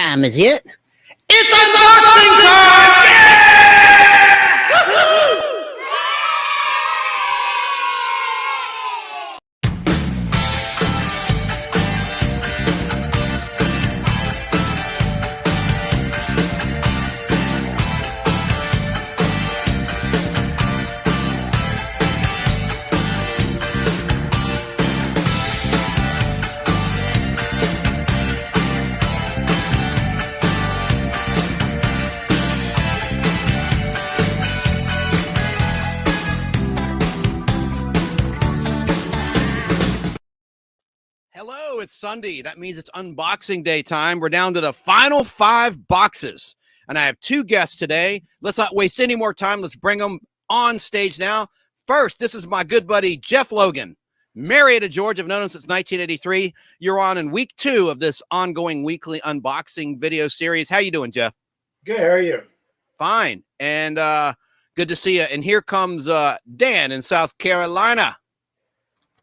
time is it? It's unboxing time! Yeah! Woo-hoo! Hello, it's Sunday. That means it's unboxing day time. We're down to the final 5 boxes. And I have 2 guests today. Let's not waste any more time. Let's bring them on stage now. First, this is my good buddy, Jeff Logan. Marietta, Georgia. I've known him since 1983. You're on in week 2 of this ongoing weekly unboxing video series. How you doing, Jeff? Good. How are you? Fine. And good to see you. And here comes Dan in South Carolina.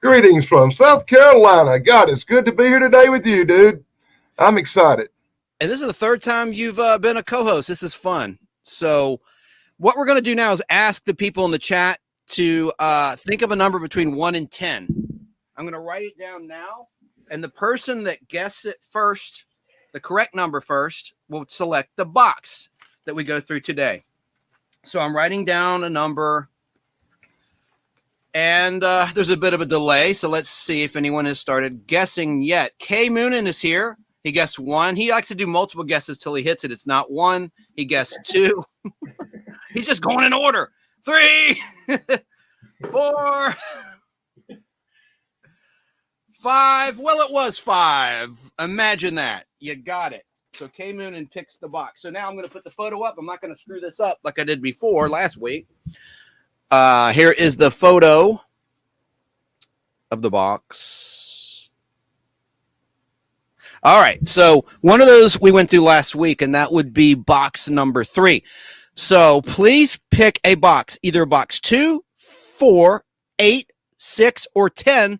Greetings from South Carolina. God, it's good to be here today with you, dude. I'm excited. And this is the 3rd time you've been a co-host. This is fun. So what we're going to do now is ask the people in the chat to think of a number between 1 and 10. I'm going to write it down now. And the person that guesses it first, the correct number first, will select the box that we go through today. So I'm writing down a number. And there's a bit of a delay, so let's see if anyone has started guessing yet. Kay Moonen is here. He guessed 1. He likes to do multiple guesses till he hits it. It's not 1. He guessed 2. He's just going in order. 3, 4, 5. Well, it was 5. Imagine that. You got it. So Kay Moonen picks the box. So now I'm going to put the photo up. I'm not going to screw this up like I did before last week. Here is the photo of the box. All right. So one of those we went through last week, and that would be box number 3. So please pick a box, either box 2, 4, 8, 6, or 10.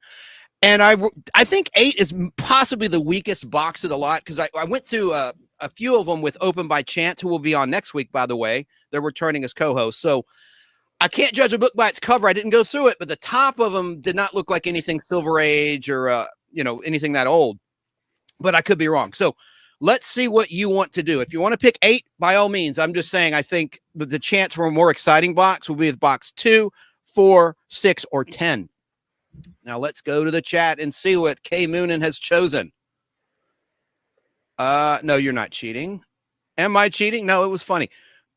And I think 8 is possibly the weakest box of the lot because I went through a few of them with Open by Chance, who will be on next week, by the way. They're returning as co-hosts. So I can't judge a book by its cover. I didn't go through it, but the top of them did not look like anything Silver Age or, anything that old. But I could be wrong. So let's see what you want to do. If you want to pick 8, by all means. I'm just saying I think the chance for a more exciting box will be with box 2, 4, 6, or 10. Now let's go to the chat and see what Kay Moonen has chosen. No, you're not cheating. Am I cheating? No, it was funny.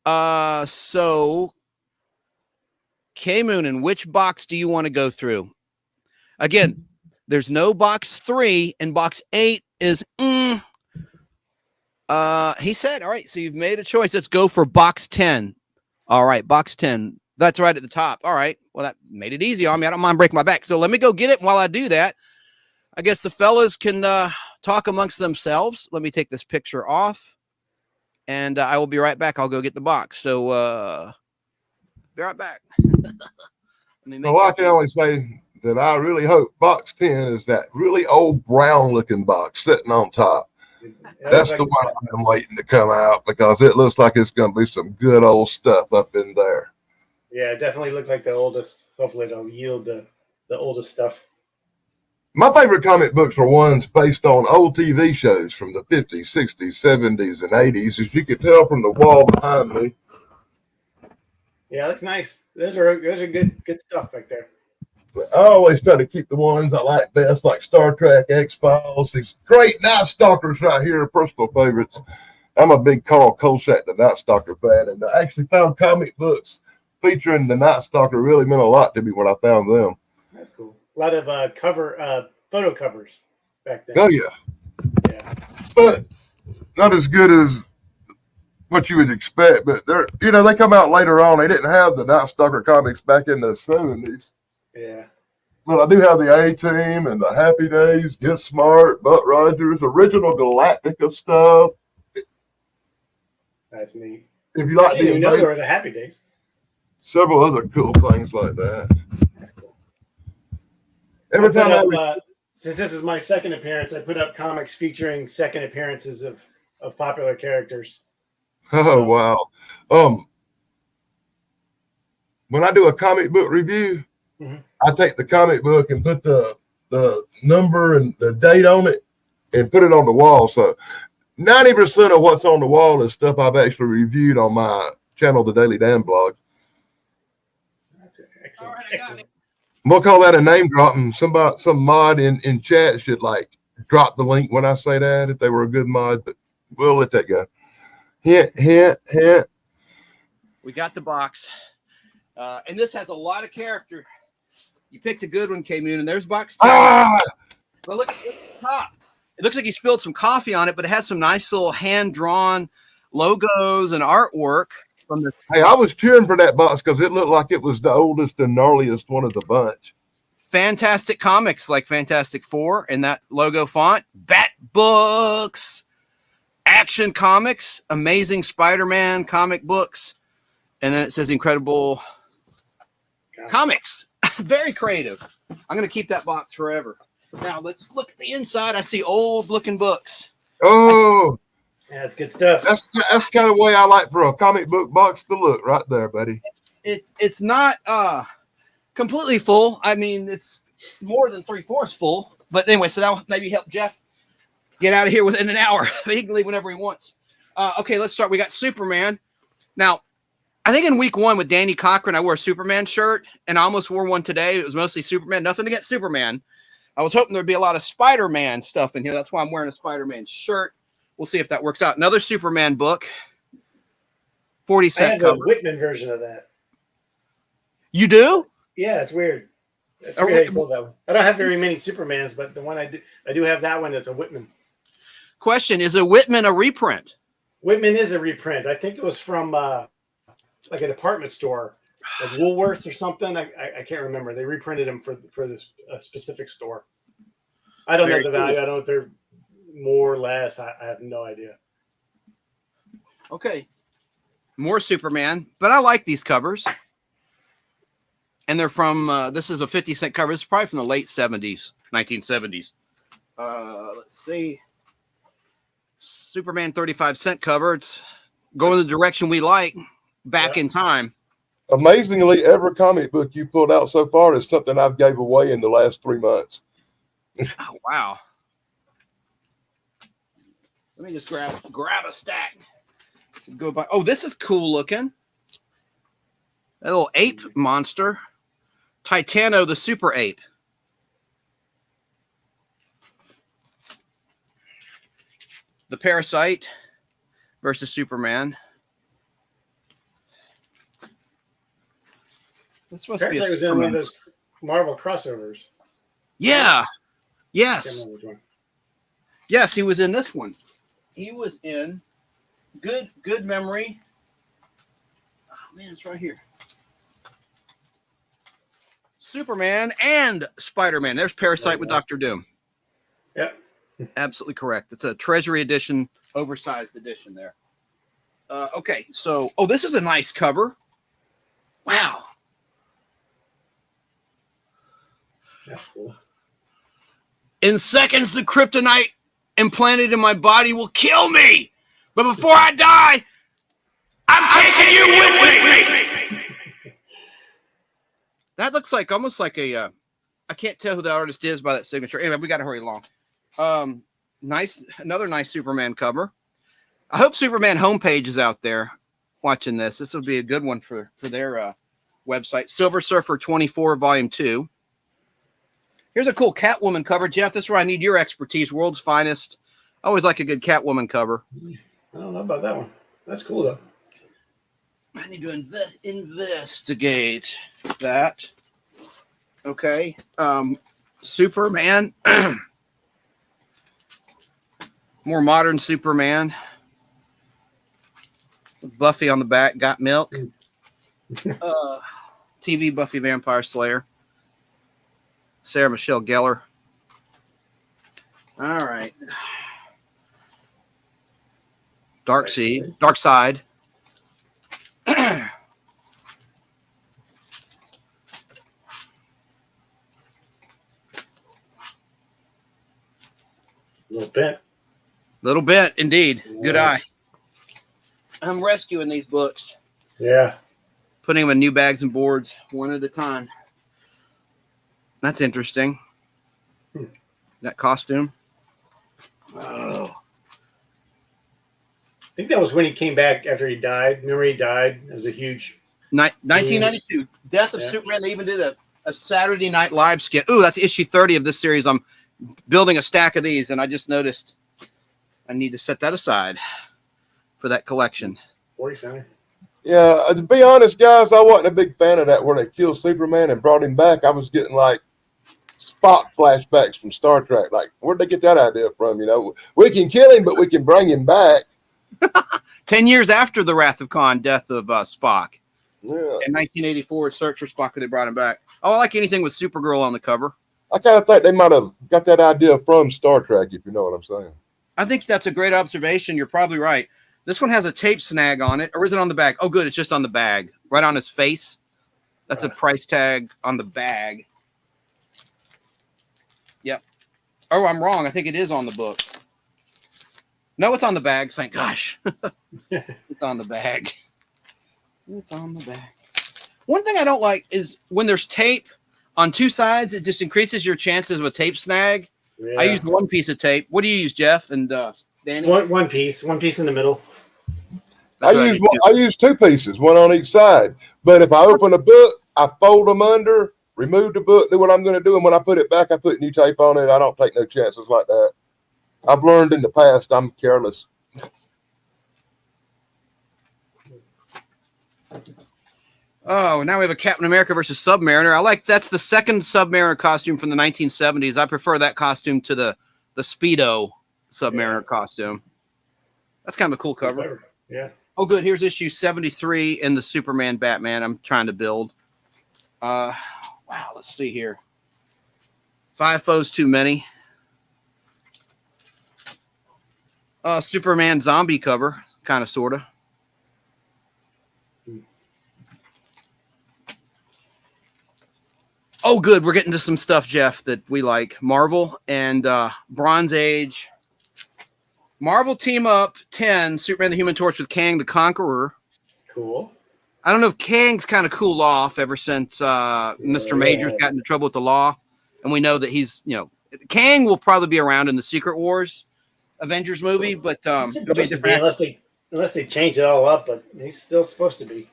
So Kay Moonen, which box do you want to go through? Again, there's no box 3, and box 8 is he said, all right, so you've made a choice. Let's go for box 10. All right, box 10. That's right at the top. All right. Well, that made it easy on me. I don't mind breaking my back. So let me go get it. And while I do that, I guess the fellas can talk amongst themselves. Let me take this picture off, and I will be right back. I'll go get the box. So be right back. So I can only say that I really hope box 10 is that really old brown looking box sitting on top. That's the one I'm waiting to come out because it looks like it's going to be some good old stuff up in there. Yeah, it definitely looked like the oldest. Hopefully it'll yield the oldest stuff. My favorite comic books are ones based on old TV shows from the 50s, 60s, 70s, and 80s, as you can tell from the wall behind me. Yeah, that's nice. Those are good stuff back there. I always try to keep the ones I like best, like Star Trek, X-Files. These great Night Stalkers right here are personal favorites. I'm a big Carl Kolchak, the Night Stalker fan, and I actually found comic books featuring the Night Stalker really meant a lot to me when I found them. That's cool. A lot of photo covers back then. Oh, yeah. But not as good as what you would expect, but they come out later on. They didn't have the Night Stalker comics back in the 70s. Yeah. Well, I do have the A-Team and the Happy Days, Get Smart, Buck Rogers, original Galactica stuff. That's neat. If you like I didn't even know there was a Happy Days. Several other cool things like that. That's cool. Every time since this is my second appearance, I put up comics featuring second appearances of of popular characters. Oh wow. When I do a comic book review, Mhm. I take the comic book and put the number and the date on it and put it on the wall. So 90% of what's on the wall is stuff I've actually reviewed on my channel, the Daily Dan blog. That's excellent. All right, I got Excellent. We'll call that a name drop, and some mod in chat should like drop the link when I say that if they were a good mod, but we'll let that go. Hint, hint, hint. We got the box. And this has a lot of character. You picked a good one, K-Moon, and there's box 2. Ah! But look at the top. It looks like he spilled some coffee on it, but it has some nice little hand-drawn logos and artwork from this. Hey, I was cheering for that box because it looked like it was the oldest and gnarliest one of the bunch. Fantastic Comics, like Fantastic Four, and that logo font. Bat Books, Action Comics, Amazing Spider-Man comic books, and then it says Incredible Comics. Very creative. I'm going to keep that box forever. Now let's look at the inside. I see old-looking books. Oh, Yeah, it's good stuff. that's kind of the way I like for a comic book box to look right there, buddy. It's not completely full. I mean, it's more than 3/4 full. But anyway, so that'll maybe help Jeff get out of here within an hour. He can leave whenever he wants. Okay, let's start. We got Superman. Now, I think in week 1 with Danny Cochran, I wore a Superman shirt, and I almost wore one today. It was mostly Superman. Nothing against Superman. I was hoping there'd be a lot of Spider-Man stuff in here. That's why I'm wearing a Spider-Man shirt. We'll see if that works out. Another Superman book. 40-cent I have cover. the Whitman version of that. You do? Yeah, it's weird. It's weird how you pulled that one. I don't have very many Supermans, but the one I do have that one. It's a Whitman. Question, is a Whitman a reprint? Whitman is a reprint. I think it was from like a department store, like Woolworths or something. I can't remember. They reprinted them for this specific store. I don't Very know the cool. value. I don't know if they're more or less. I have no idea. Okay. More Superman, but I like these covers. And they're from, this is a 50-cent cover. It's probably from the late 70s, 1970s. Let's see. Superman 35-cent cover. It's going the direction we like, back in time. Amazingly, every comic book you pulled out so far is something I've gave away in the last 3 months. Oh, wow. Let me just grab a stack. To go by. Oh, this is cool looking. That little ape monster. Titano the super ape. The Parasite versus Superman. This supposed to be a Parasite was in one Superman. of those Marvel crossovers. Yeah. I Yes. can't remember which one. Yes, he was in this one. He was in good memory. Oh man, it's right here. Superman and Spider-Man. There's Parasite with Dr. Doom. Yep. Absolutely correct. It's a Treasury edition, oversized edition there. Okay, so this is a nice cover. Wow. That's cool. In seconds, the kryptonite implanted in my body will kill me. But before I die, I'm taking you with me. That looks like almost like a, I can't tell who the artist is by that signature. Anyway, we got to hurry along. Another nice Superman cover. I hope Superman homepage is out there watching this. This will be a good one for their website. Silver Surfer 24, Volume 2. Here's a cool Catwoman cover. Jeff, this is where I need your expertise. World's Finest. I always like a good Catwoman cover. I don't know about that one. That's cool, though. I need to investigate that. Okay. Superman. More modern Superman. Buffy on the back. Got milk. TV Buffy Vampire Slayer. Sarah Michelle Gellar. All right. Dark Side. A little bent. Little bit, indeed. Good Yeah. eye. I'm rescuing these books, Yeah. putting them in new bags and boards, one at a time. That's interesting. That costume. Oh. I think that was when he came back after he died. Remember he died? It was a huge. 1992. Death of Yeah. Superman. They even did a Saturday Night Live skit. Ooh, that's issue 30 of this series. I'm building a stack of these, and I just noticed I need to set that aside for that collection. 40 center. Yeah, to be honest, guys, I wasn't a big fan of that where they killed Superman and brought him back. I was getting like Spock flashbacks from Star Trek. Like, where'd they get that idea from? You know, we can kill him, but we can bring him back. 10 years after the Wrath of Khan, death of Spock. Yeah. In 1984, Search for Spock, they brought him back. Oh, I like anything with Supergirl on the cover. I kind of think they might have got that idea from Star Trek, if you know what I'm saying. I think that's a great observation. You're probably right. This one has a tape snag on it, or is it on the bag? Oh, good. It's just on the bag, right on his face. That's a price tag on the bag. Yep. Oh, I'm wrong. I think it is on the book. No, it's on the bag. Thank gosh. It's on the bag. It's on the bag. One thing I don't like is when there's tape on two sides, it just increases your chances of a tape snag. Yeah. I used one piece of tape. What do you use, Jeff and Danny? One piece in the middle. That's what do, I use two pieces, one on each side. But if I open a book, I fold them under, remove the book, do what I'm going to do, and when I put it back, I put new tape on it. I don't take no chances like that. I've learned in the past I'm careless. Oh, now we have a Captain America versus Submariner. I like that's the second Submariner costume from the 1970s. I prefer that costume to the Speedo Submariner costume. That's kind of a cool cover. Yeah. Oh, good. Here's issue 73 in the Superman Batman I'm trying to build. Wow, let's see here. 5 foes too many. Superman zombie cover, kind of, sort of. Oh, good. We're getting to some stuff, Jeff, that we like. Marvel and Bronze Age. Marvel Team Up 10, Superman the Human Torch with Kang the Conqueror. Cool. I don't know if Kang's kind of cooled off ever since Mr. Major's got into trouble with the law. And we know that he's, Kang will probably be around in the Secret Wars Avengers movie, but it'll be a different unless they change it all up, but he's still supposed to be.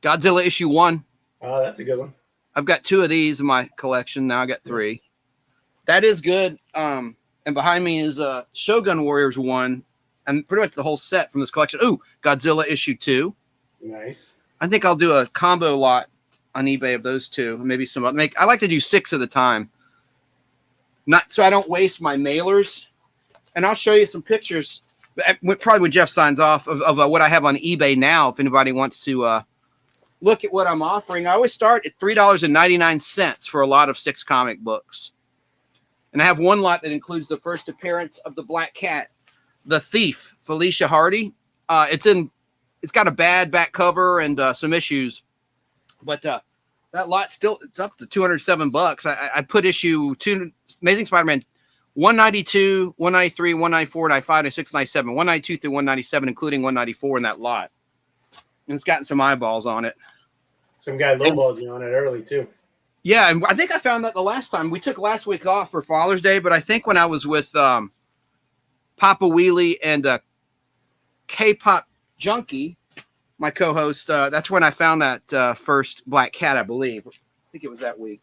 Godzilla issue 1. Oh, that's a good one. I've got 2 of these in my collection. Now I got 3. That is good. And behind me is Shogun Warriors 1 and pretty much the whole set from this collection. Ooh, Godzilla issue 2. Nice. I think I'll do a combo lot on eBay of those 2. Maybe some other. I like to do 6 at a time. Not so I don't waste my mailers. And I'll show you some pictures, probably when Jeff signs off, of what I have on eBay now. If anybody wants to look at what I'm offering, I always start at $3.99 for a lot of 6 comic books. And I have one lot that includes the first appearance of the Black Cat, the Thief, Felicia Hardy. It's got a bad back cover and some issues, but that lot it's up to $207. I put issue 2, Amazing Spider-Man 192, 193, 194, 95, 96, 97, 192 through 197, including 194 in that lot. And it's gotten some eyeballs on it. Some guy lowballed you on it early too. Yeah, and I think I found that the last time. We took last week off for Father's Day, but I think when I was with Papa Wheelie and K-Pop Junkie, my co-host, that's when I found that first Black Cat, I believe. I think it was that week.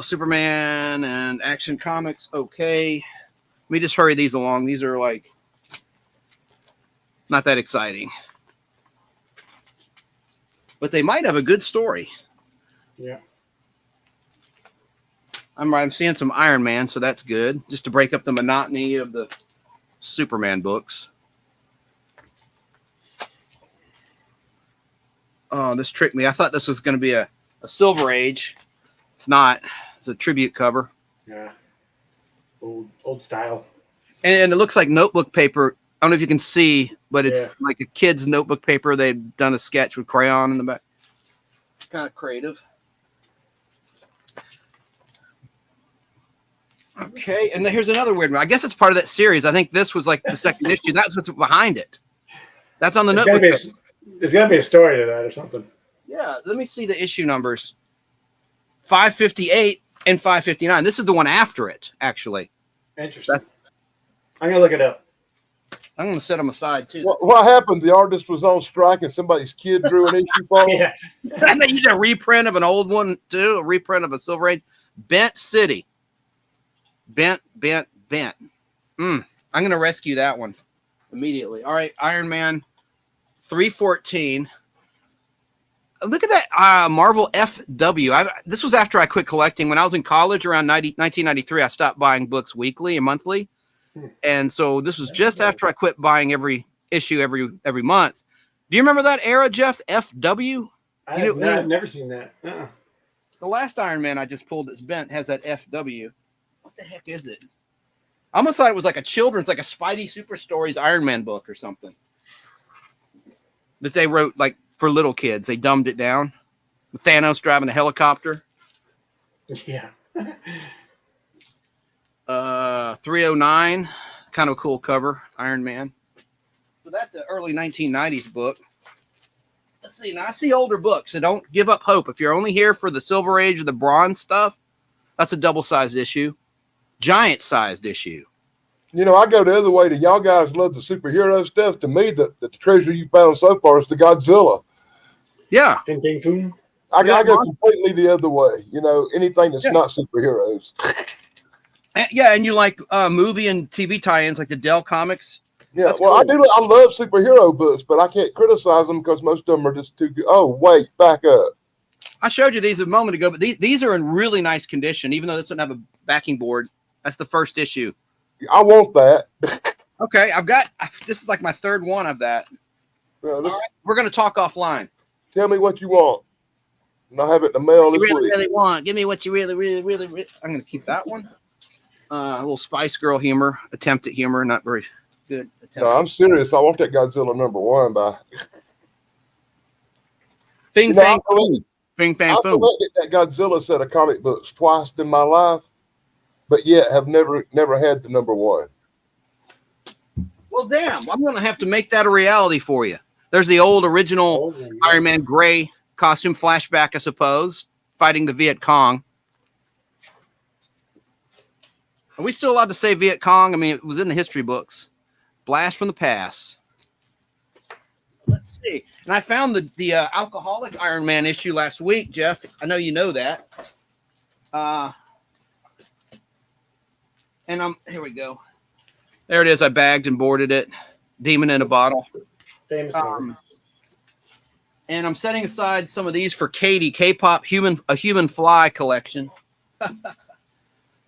Superman and Action Comics. Okay. Let me just hurry these along. These are like not that exciting. But they might have a good story. Yeah. I'm seeing some Iron Man, so that's good. Just to break up the monotony of the Superman books. Oh, this tricked me. I thought this was going to be a Silver Age. It's not. It's a tribute cover. Yeah. Old style. And it looks like notebook paper. I don't know if you can see, but it's like a kid's notebook paper. They've done a sketch with crayon in the back. Kind of creative. Okay, and then here's another weird one. I guess it's part of that series. I think this was like the second issue. That's what's behind it. That's on the notebook. There's got to be a story to that or something. Yeah, let me see the issue numbers. 558 and 559. This is the one after it, actually. Interesting. I'm going to look it up. I'm going to set them aside, too. What happened? The artist was on strike and somebody's kid drew an issue for him? Yeah. And they used a reprint of an old one, too, a reprint of a Silver Age. Bent City. Bent. I'm going to rescue that one immediately. All right, Iron Man 314. Look at that Marvel FW. This was after I quit collecting. When I was in college around 1993, I stopped buying books weekly and monthly. And so this was just after I quit buying every issue every month. Do you remember that era, Jeff? FW? I've never seen that. Uh-uh. The last Iron Man I just pulled that's bent has that FW. What the heck is it? I almost thought it was like a children's, like a Spidey Super Stories Iron Man book or something that they wrote like for little kids. They dumbed it down. Thanos driving a helicopter. Yeah. 309, kind of a cool cover, Iron Man. So that's an early 1990s book. Let's see. Now I see older books, so don't give up hope. If you're only here for the Silver Age or the Bronze stuff, that's a double-sized issue, giant-sized issue. You know, I go the other way. To y'all guys love the superhero stuff. To me, the treasure you found so far is the Godzilla. Yeah. Ding, ding, boom. I go completely the other way. You know, anything that's not superheroes. And you like movie and TV tie-ins like the Dell comics? Yeah, That's well, cool. I love superhero books, but I can't criticize them because most of them are just too good. Oh, wait, back up. I showed you these a moment ago, but these are in really nice condition, even though this doesn't have a backing board. That's the first issue. I want that. Okay, this is like my third one of that. All right, we're going to talk offline. Tell me what you want, and I'll have it in the mail this week. Really want. Give me what you really. I'm going to keep that one. A little Spice Girl humor, attempt at humor, not very good attempt. No, I'm serious. I want that Godzilla #1 by Fing Fang Foom. Fing Fang I've Foom. collected that Godzilla set of comic books twice in my life, but yet have never had the #1. Well, damn, I'm going to have to make that a reality for you. There's the old original Iron Man gray costume flashback, I suppose, fighting the Viet Cong. Are we still allowed to say Viet Cong? I mean, it was in the history books. Blast from the past. Let's see. And I found the alcoholic Iron Man issue last week, Jeff. I know you know that. And here we go. There it is. I bagged and boarded it. Demon in a bottle. Famous and I'm setting aside some of these for Katie, K-pop a human fly collection.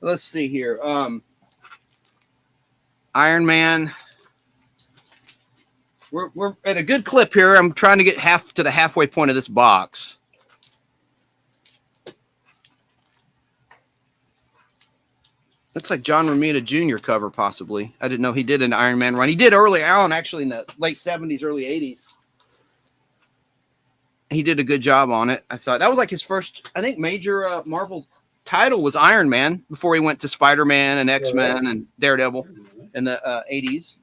Let's see here. Iron Man. We're at a good clip here. I'm trying to get to the halfway point of this box. Looks like John Romita Jr. cover, possibly. I didn't know he did an Iron Man run. He did early on, actually, in the late 70s, early 80s. He did a good job on it. I thought that was like his first, I think, major Marvel title was Iron Man before he went to Spider-Man and X-Men and Daredevil in the 80s.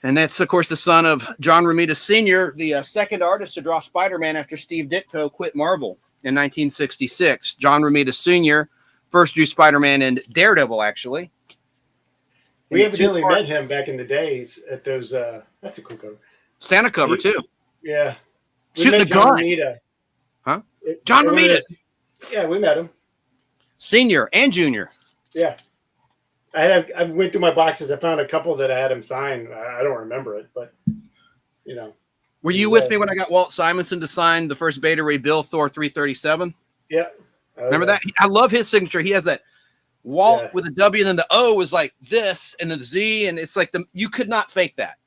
And that's, of course, the son of John Romita Sr., the second artist to draw Spider-Man after Steve Ditko quit Marvel in 1966. John Romita Sr. first drew Spider-Man and Daredevil, actually. We evidently met him back in the days at those. That's a cool cover. Santa cover, too. Yeah. Shooting the gun. Romita. Huh? John Romita. Yeah, we met him. Senior and junior. Yeah. I went through my boxes. I found a couple that I had him sign. I don't remember it, but, you know. Were you with me when I got Walt Simonson to sign the first Beta Ray Bill Thor 337? Yeah. Remember that? I love his signature. He has that Walt with a W, and then the O is like this, and then the Z, and it's like you could not fake that.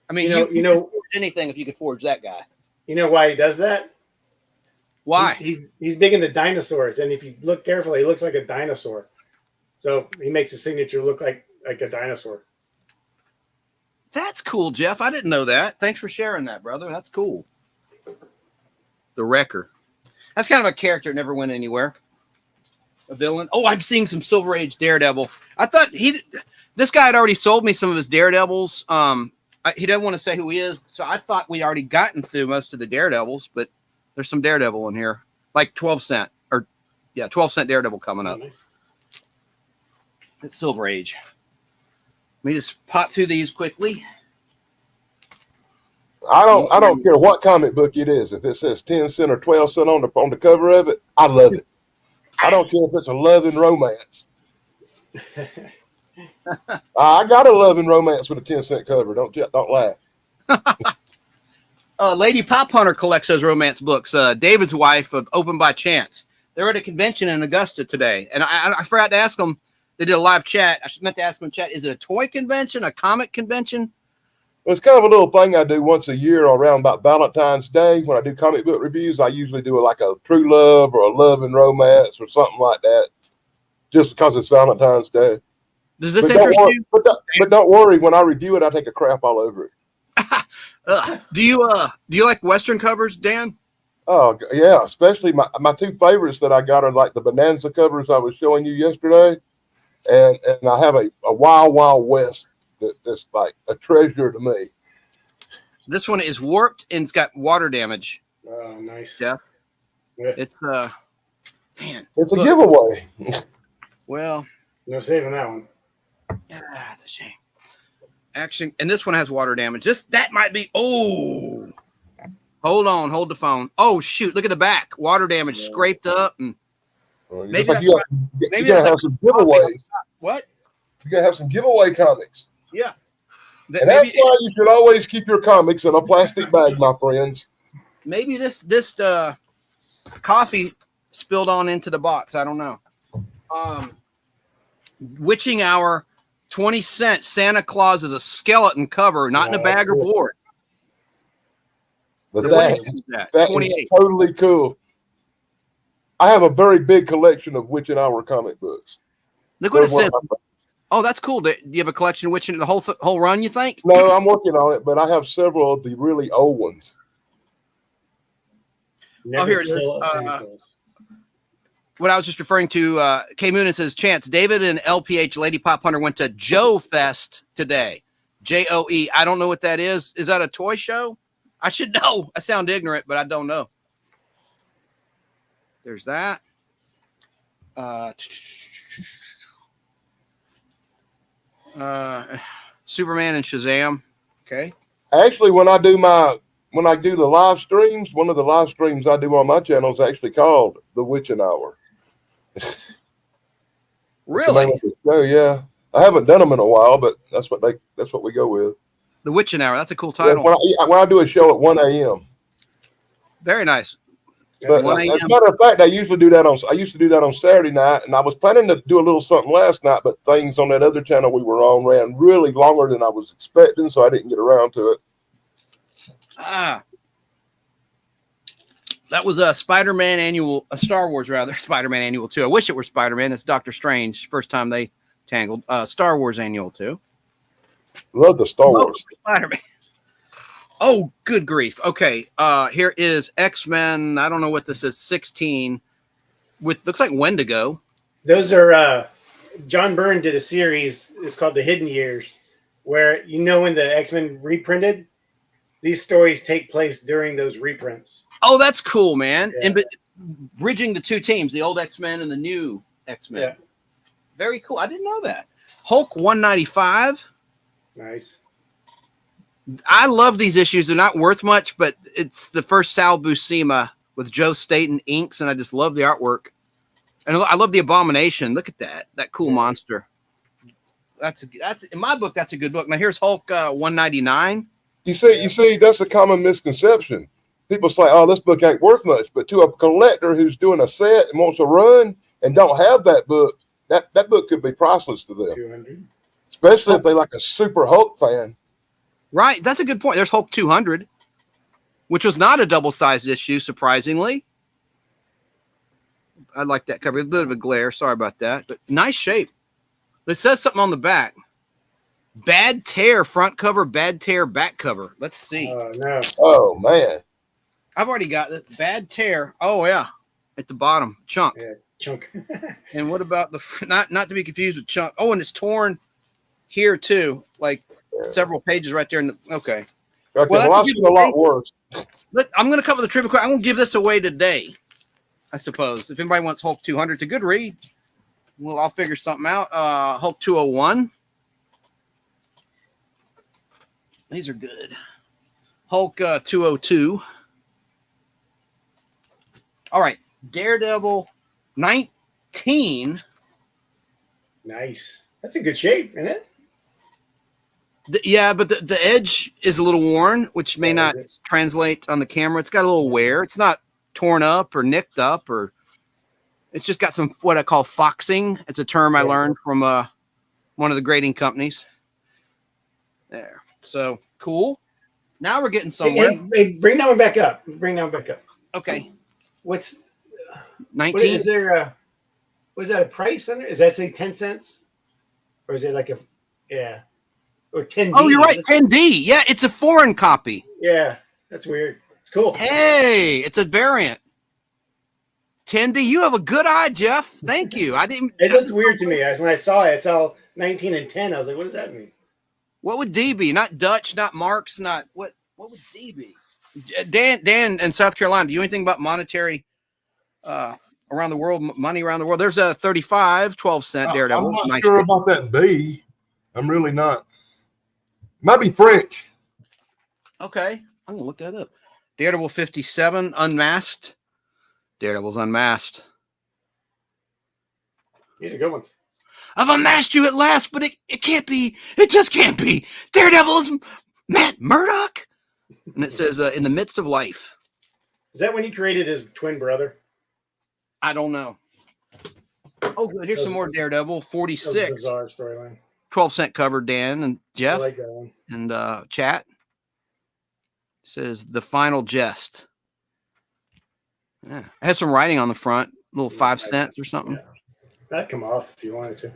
I mean, you know anything if you could forge that guy. You know why he does that? Why? He's big into dinosaurs, and if you look carefully, he looks like a dinosaur. So he makes his signature look like a dinosaur. That's cool, Jeff. I didn't know that. Thanks for sharing that, brother. That's cool. The Wrecker. That's kind of a character that never went anywhere. a villain. Oh, I'm seeing some Silver Age Daredevil. I thought this guy had already sold me some of his Daredevils. He doesn't want to say who he is, so I thought we already gotten through most of the Daredevils, but there's some Daredevil in here, like 12-cent 12-cent Daredevil coming up. Nice. It's Silver Age. Let me just pop through these quickly. I don't care what comic book it is. If it says 10 cent or 12 cent on the cover of it, I love it. I don't care if it's a love and romance. I got a love and romance with a 10-cent cover. Don't laugh. Lady Pop Hunter collects those romance books. David's wife of Open by Chance. They're at a convention in Augusta today, and I forgot to ask them. They did a live chat. I meant to ask them in chat. Is it a toy convention, a comic convention? Well, it's kind of a little thing I do once a year around about Valentine's Day. When I do comic book reviews, I usually do like a true love or a love and romance or something like that, just because it's Valentine's Day. Does this interest you? But don't worry. When I review it, I take a crap all over it. Do you like Western covers, Dan? Oh yeah, especially my two favorites that I got are like the Bonanza covers I was showing you yesterday, and I have a Wild Wild West that's like a treasure to me. This one is warped and it's got water damage. Oh, nice. Yeah. Yeah. It's man. It's a giveaway. Well, No saving that one. yeah, it's a shame. Action, and this one has water damage. That might be. Oh, hold the phone. Oh shoot! Look at the back. Water damage, scraped up, and maybe that's you gotta have some giveaways. What? You gotta have some giveaway comics. Yeah. And that's why you should always keep your comics in a plastic bag, my friends. Maybe this coffee spilled on into the box. I don't know. Witching Hour, 20 cents. Santa Claus is a skeleton cover, not in a bag or board. But that is totally cool. I have a very big collection of Witching Hour comic books. Look what it says. Oh, that's cool. Do you have a collection of Witching the whole run, you think? No, I'm working on it, but I have several of the really old ones. Oh, here it is. What I was just referring to, K Moonin says, Chance, David and LPH Lady Pop Hunter went to Joe Fest today. JOE. I don't know what that is. Is that a toy show? I should know. I sound ignorant, but I don't know. There's that. Superman and Shazam. Okay. Actually, when I do the live streams, one of the live streams I do on my channel is actually called The Witching Hour. Really? Oh yeah. I haven't done them in a while, but that's what we go with. The Witching Hour. That's a cool title. When I do a show at 1 a.m. Very nice. But as a matter of fact, I used to do that on Saturday night, and I was planning to do a little something last night, but things on that other channel we were on ran really longer than I was expecting, so I didn't get around to it. That was a Spider-Man annual, a Star Wars rather, Spider-Man annual 2. I wish it were Spider-Man. It's Doctor Strange. First time they tangled. Star Wars annual 2. Love the Star Wars. Spider-Man. Oh, good grief. Okay. Here is X-Men. I don't know what this is. 16 with looks like Wendigo. Those are John Byrne did a series. It's called The Hidden Years, where when the X-Men reprinted, these stories take place during those reprints. Oh, that's cool, man. Yeah. And bridging the two teams, the old X-Men and the new X-Men. Yeah. Very cool. I didn't know that. Hulk 195. Nice. I love these issues. They're not worth much, but it's the first Sal Buscema with Joe Staton inks, and I just love the artwork. And I love the Abomination. Look at that cool monster. That's in my book. That's a good book. Now here's Hulk 199. You see, that's a common misconception. People say, "Oh, this book ain't worth much," but to a collector who's doing a set and wants a run and don't have that book, that book could be priceless to them. 200. Especially if they like a super Hulk fan. Right. That's a good point. There's Hulk 200, which was not a double-sized issue, surprisingly. I like that cover. A bit of a glare. Sorry about that. But nice shape. It says something on the back. Bad tear front cover, bad tear back cover. Let's see. Oh, no. Oh, man. I've already got it. Bad tear. Oh, yeah. At the bottom. Chunk. Yeah. Chunk. And what about not to be confused with Chunk? Oh, and it's torn here too, like several pages right there. Okay. Okay, Well, well I've seen a lot worse. I'm going to cover the trivia. I'm going to give this away today, I suppose. If anybody wants Hulk 200, it's a good read. Well, I'll figure something out. Hulk 201. These are good. Hulk 202. All right. Daredevil 19. Nice. That's in good shape, isn't it? Yeah, but the edge is a little worn, which may not Is it? translate on the camera. It's got a little wear. It's not torn up or nicked up, or it's just got some what I call foxing. It's a term I learned from one of the grading companies. There. So cool. Now we're getting somewhere. Hey, bring that one back up. Bring that one back up. Okay. What's 19. What is there? Was that a price under? Is that say 10 cents, or is it like or 10D? Oh, you're right. 10D. Yeah, it's a foreign copy. Yeah, that's weird. It's cool. Hey, it's a variant. 10D. You have a good eye, Jeff. Thank you. I didn't. It looked weird to me. When I saw it, I saw 19 and 10. I was like, what does that mean? What would D be? Not Dutch, not Marks, not what would D be? Dan in South Carolina, do you know anything about monetary around the world, money around the world? There's a 35, 12-cent Daredevil. I'm not sure about that B. I'm really not. Might be French. Okay. I'm gonna look that up. Daredevil 57, unmasked. Daredevil's unmasked. These are good ones. I've unmasked you at last, but it can't be. It just can't be. Daredevil is Matt Murdock. And it says, in the midst of life. Is that when he created his twin brother? I don't know. Oh, good. Here's some more Daredevil. 46. Bizarre storyline. 12-cent cover, Dan and Jeff. I like that one. And chat. It says, the final jest. Yeah. It has some writing on the front. A little 5 cents or something. Yeah. That'd come off if you wanted to.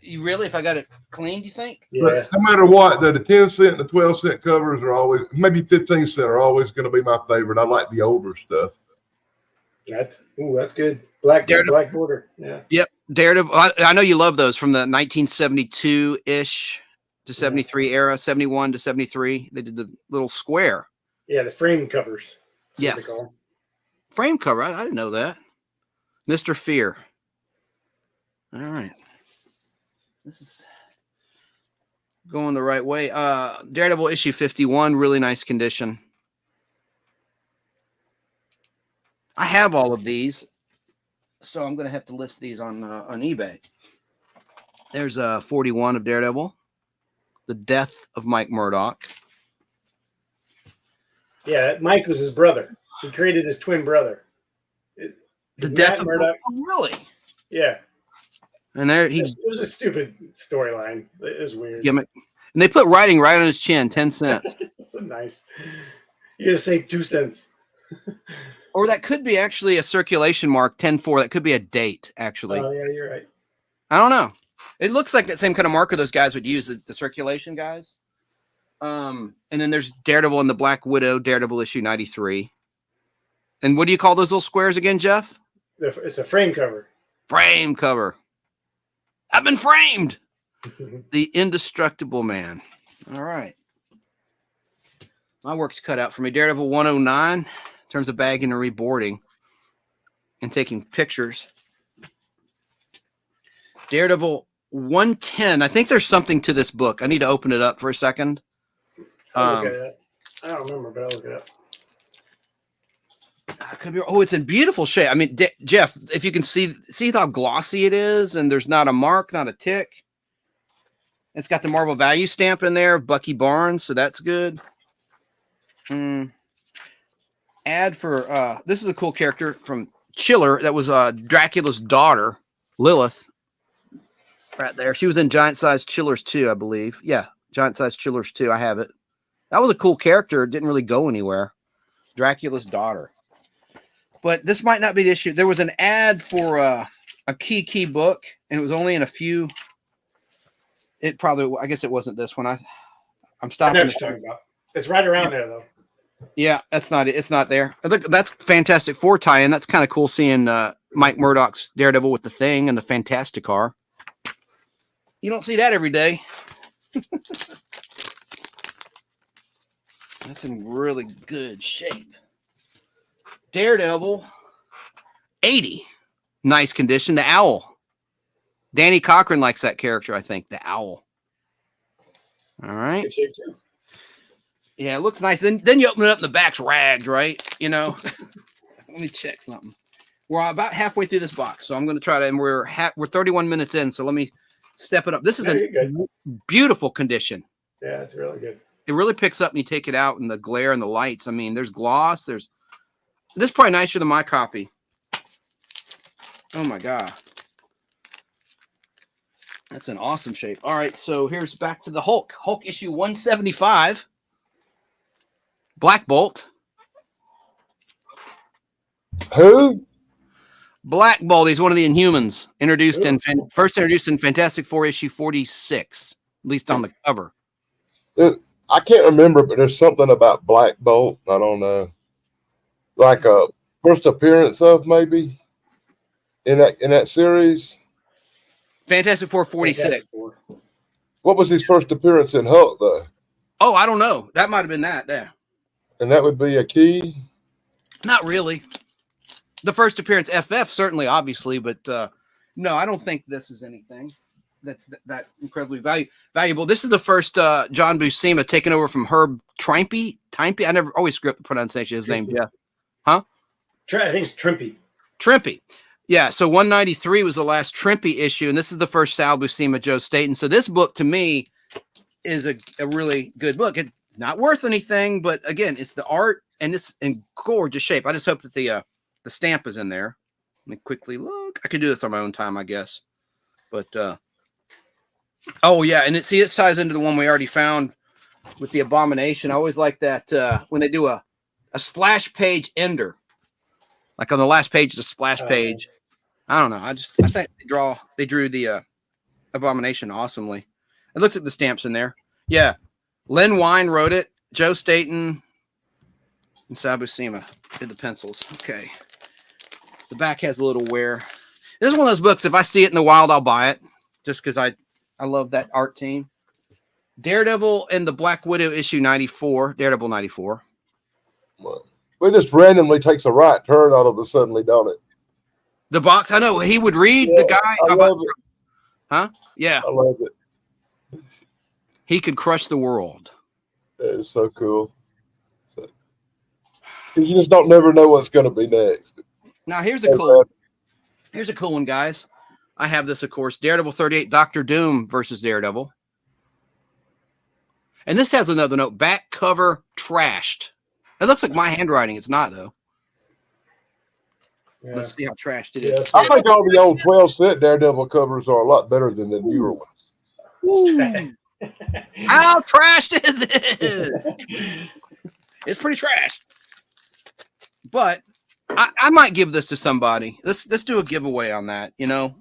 You really? If I got it cleaned, you think? Yeah. But no matter what, the 10 cent and the 12-cent covers are always, maybe 15 cent are always going to be my favorite. I like the older stuff. That's good. Black border. Yeah. Yep. Daredevil. I know you love those from the 1972-ish to 73 era, 71 to 73. They did the little square. Yeah, the frame covers. Yes. Frame cover. I didn't know that. Mr. Fear. All right. This is going the right way. Daredevil issue 51, really nice condition. I have all of these, so I'm going to have to list these on eBay. There's 41 of Daredevil, the death of Mike Murdock. Yeah, Mike was his brother. He created his twin brother. The death of Murdock. Really? Yeah. And there It was a stupid storyline. It was weird. Gimmick. And they put writing right on his chin, 10 cents. So nice. You gotta save 2 cents. Or that could be actually a circulation mark, 10-4. That could be a date, actually. Oh, yeah, you're right. I don't know. It looks like that same kind of marker those guys would use, the circulation guys. And then there's Daredevil and the Black Widow, Daredevil issue 93. And what do you call those little squares again, Jeff? It's a frame cover. Frame cover. I've been framed. The Indestructible Man. All right. My work's cut out for me. Daredevil 109, in terms of bagging and reboarding and taking pictures. Daredevil 110. I think there's something to this book. I need to open it up for a second. I'll look at it. I don't remember, but I'll look it up. Could be, it's in beautiful shape. I mean, Jeff, if you can see how glossy it is, and there's not a mark, not a tick. It's got the Marvel value stamp in there, Bucky Barnes, so that's good. Ad for this is a cool character from Chiller. That was Dracula's daughter, Lilith. Right there. She was in Giant Size Chillers 2, I believe. Yeah, Giant Size Chillers 2. I have it. That was a cool character. It didn't really go anywhere. Dracula's daughter. But this might not be the issue. There was an ad for a key book, and it was only in a few. It probably, I guess it wasn't this one. I'm stopping. I know what you're talking about. It's right around there, though. Yeah, that's not it. It's not there. Look, that's Fantastic Four tie-in. That's kind of cool seeing Mike Murdock's Daredevil with the Thing and the Fantastic Car. You don't see that every day. That's in really good shape. Daredevil, 80. Nice condition. The Owl. Danny Cochran likes that character, I think. The Owl. All right. Good shape too. Yeah, it looks nice. Then you open it up and the back's ragged, right? You know. Let me check something. We're about halfway through this box, so I'm going to try to, and we're 31 minutes in, so let me step it up. This is a beautiful condition. Yeah, it's really good. It really picks up when you take it out and the glare and the lights. I mean, there's gloss. This is probably nicer than my copy. Oh my God. That's an awesome shape. All right, so here's back to the Hulk. Hulk issue 175. Black Bolt. Who? Black Bolt. He's one of the Inhumans. First introduced in Fantastic Four issue 46, at least on the cover. I can't remember, but there's something about Black Bolt. I don't know. Like a first appearance of maybe in that series. Fantastic Four 46. Fantastic Four. What was his first appearance in Hulk though? Oh, I don't know. That might have been that there. And that would be a key. Not really. The first appearance, FF, certainly, obviously, but no, I don't think this is anything that's that incredibly valuable. This is the first John Buscema taken over from Herb Trimpe. I never always screw up the pronunciation of his name, Jeff. Huh? I think it's Trimpe. Trimpe. Yeah, so 193 was the last Trimpe issue, and this is the first Sal Buscema, Joe Staton. So this book, to me, is a really good book. It's not worth anything, but again, it's the art, and it's in gorgeous shape. I just hope that the stamp is in there. Let me quickly look. I could do this on my own time, I guess. But, oh, yeah, and it ties into the one we already found with the Abomination. I always like that when they do a splash page ender. Like on the last page is a splash page. I don't know. I think they drew the Abomination awesomely. It looks at the stamps in there. Yeah. Len Wein wrote it. Joe Staton and Sal Buscema did the pencils. Okay. The back has a little wear. This is one of those books, if I see it in the wild, I'll buy it. Just because I love that art team. Daredevil and the Black Widow issue 94. Daredevil 94. Well, it just randomly takes a right turn all of a sudden, don't it? The box, I know. He would read the guy. I love it. Huh? Yeah. I love it. He could crush the world. That is so cool. You just never know what's going to be next. Now, here's a cool one, guys. I have this, of course. Daredevil 38, Dr. Doom versus Daredevil. And this has another note. Back cover trashed. It looks like my handwriting. It's not, though. Yeah. Let's see how trashed it is. I think all the old 12-cent Daredevil covers are a lot better than the newer ones. How trashed is it? It's pretty trashed. But I might give this to somebody. Let's do a giveaway on that, you know.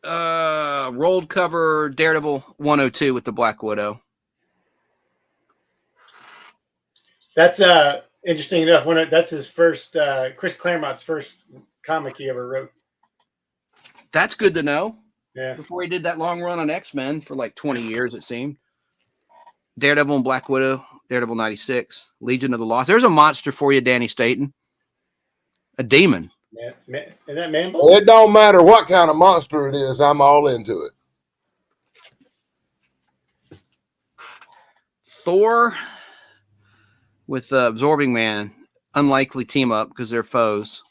Rolled cover Daredevil 102 with the Black Widow. That's interesting enough. That's his first Chris Claremont's first comic he ever wrote. That's good to know. Yeah. Before he did that long run on X-Men for like 20 years, it seemed. Daredevil and Black Widow, Daredevil 96, Legion of the Lost. There's a monster for you, Danny Staton. A demon. Is that Man-Bull? It don't matter what kind of monster it is. I'm all into it. Thor with Absorbing Man. Unlikely team up because they're foes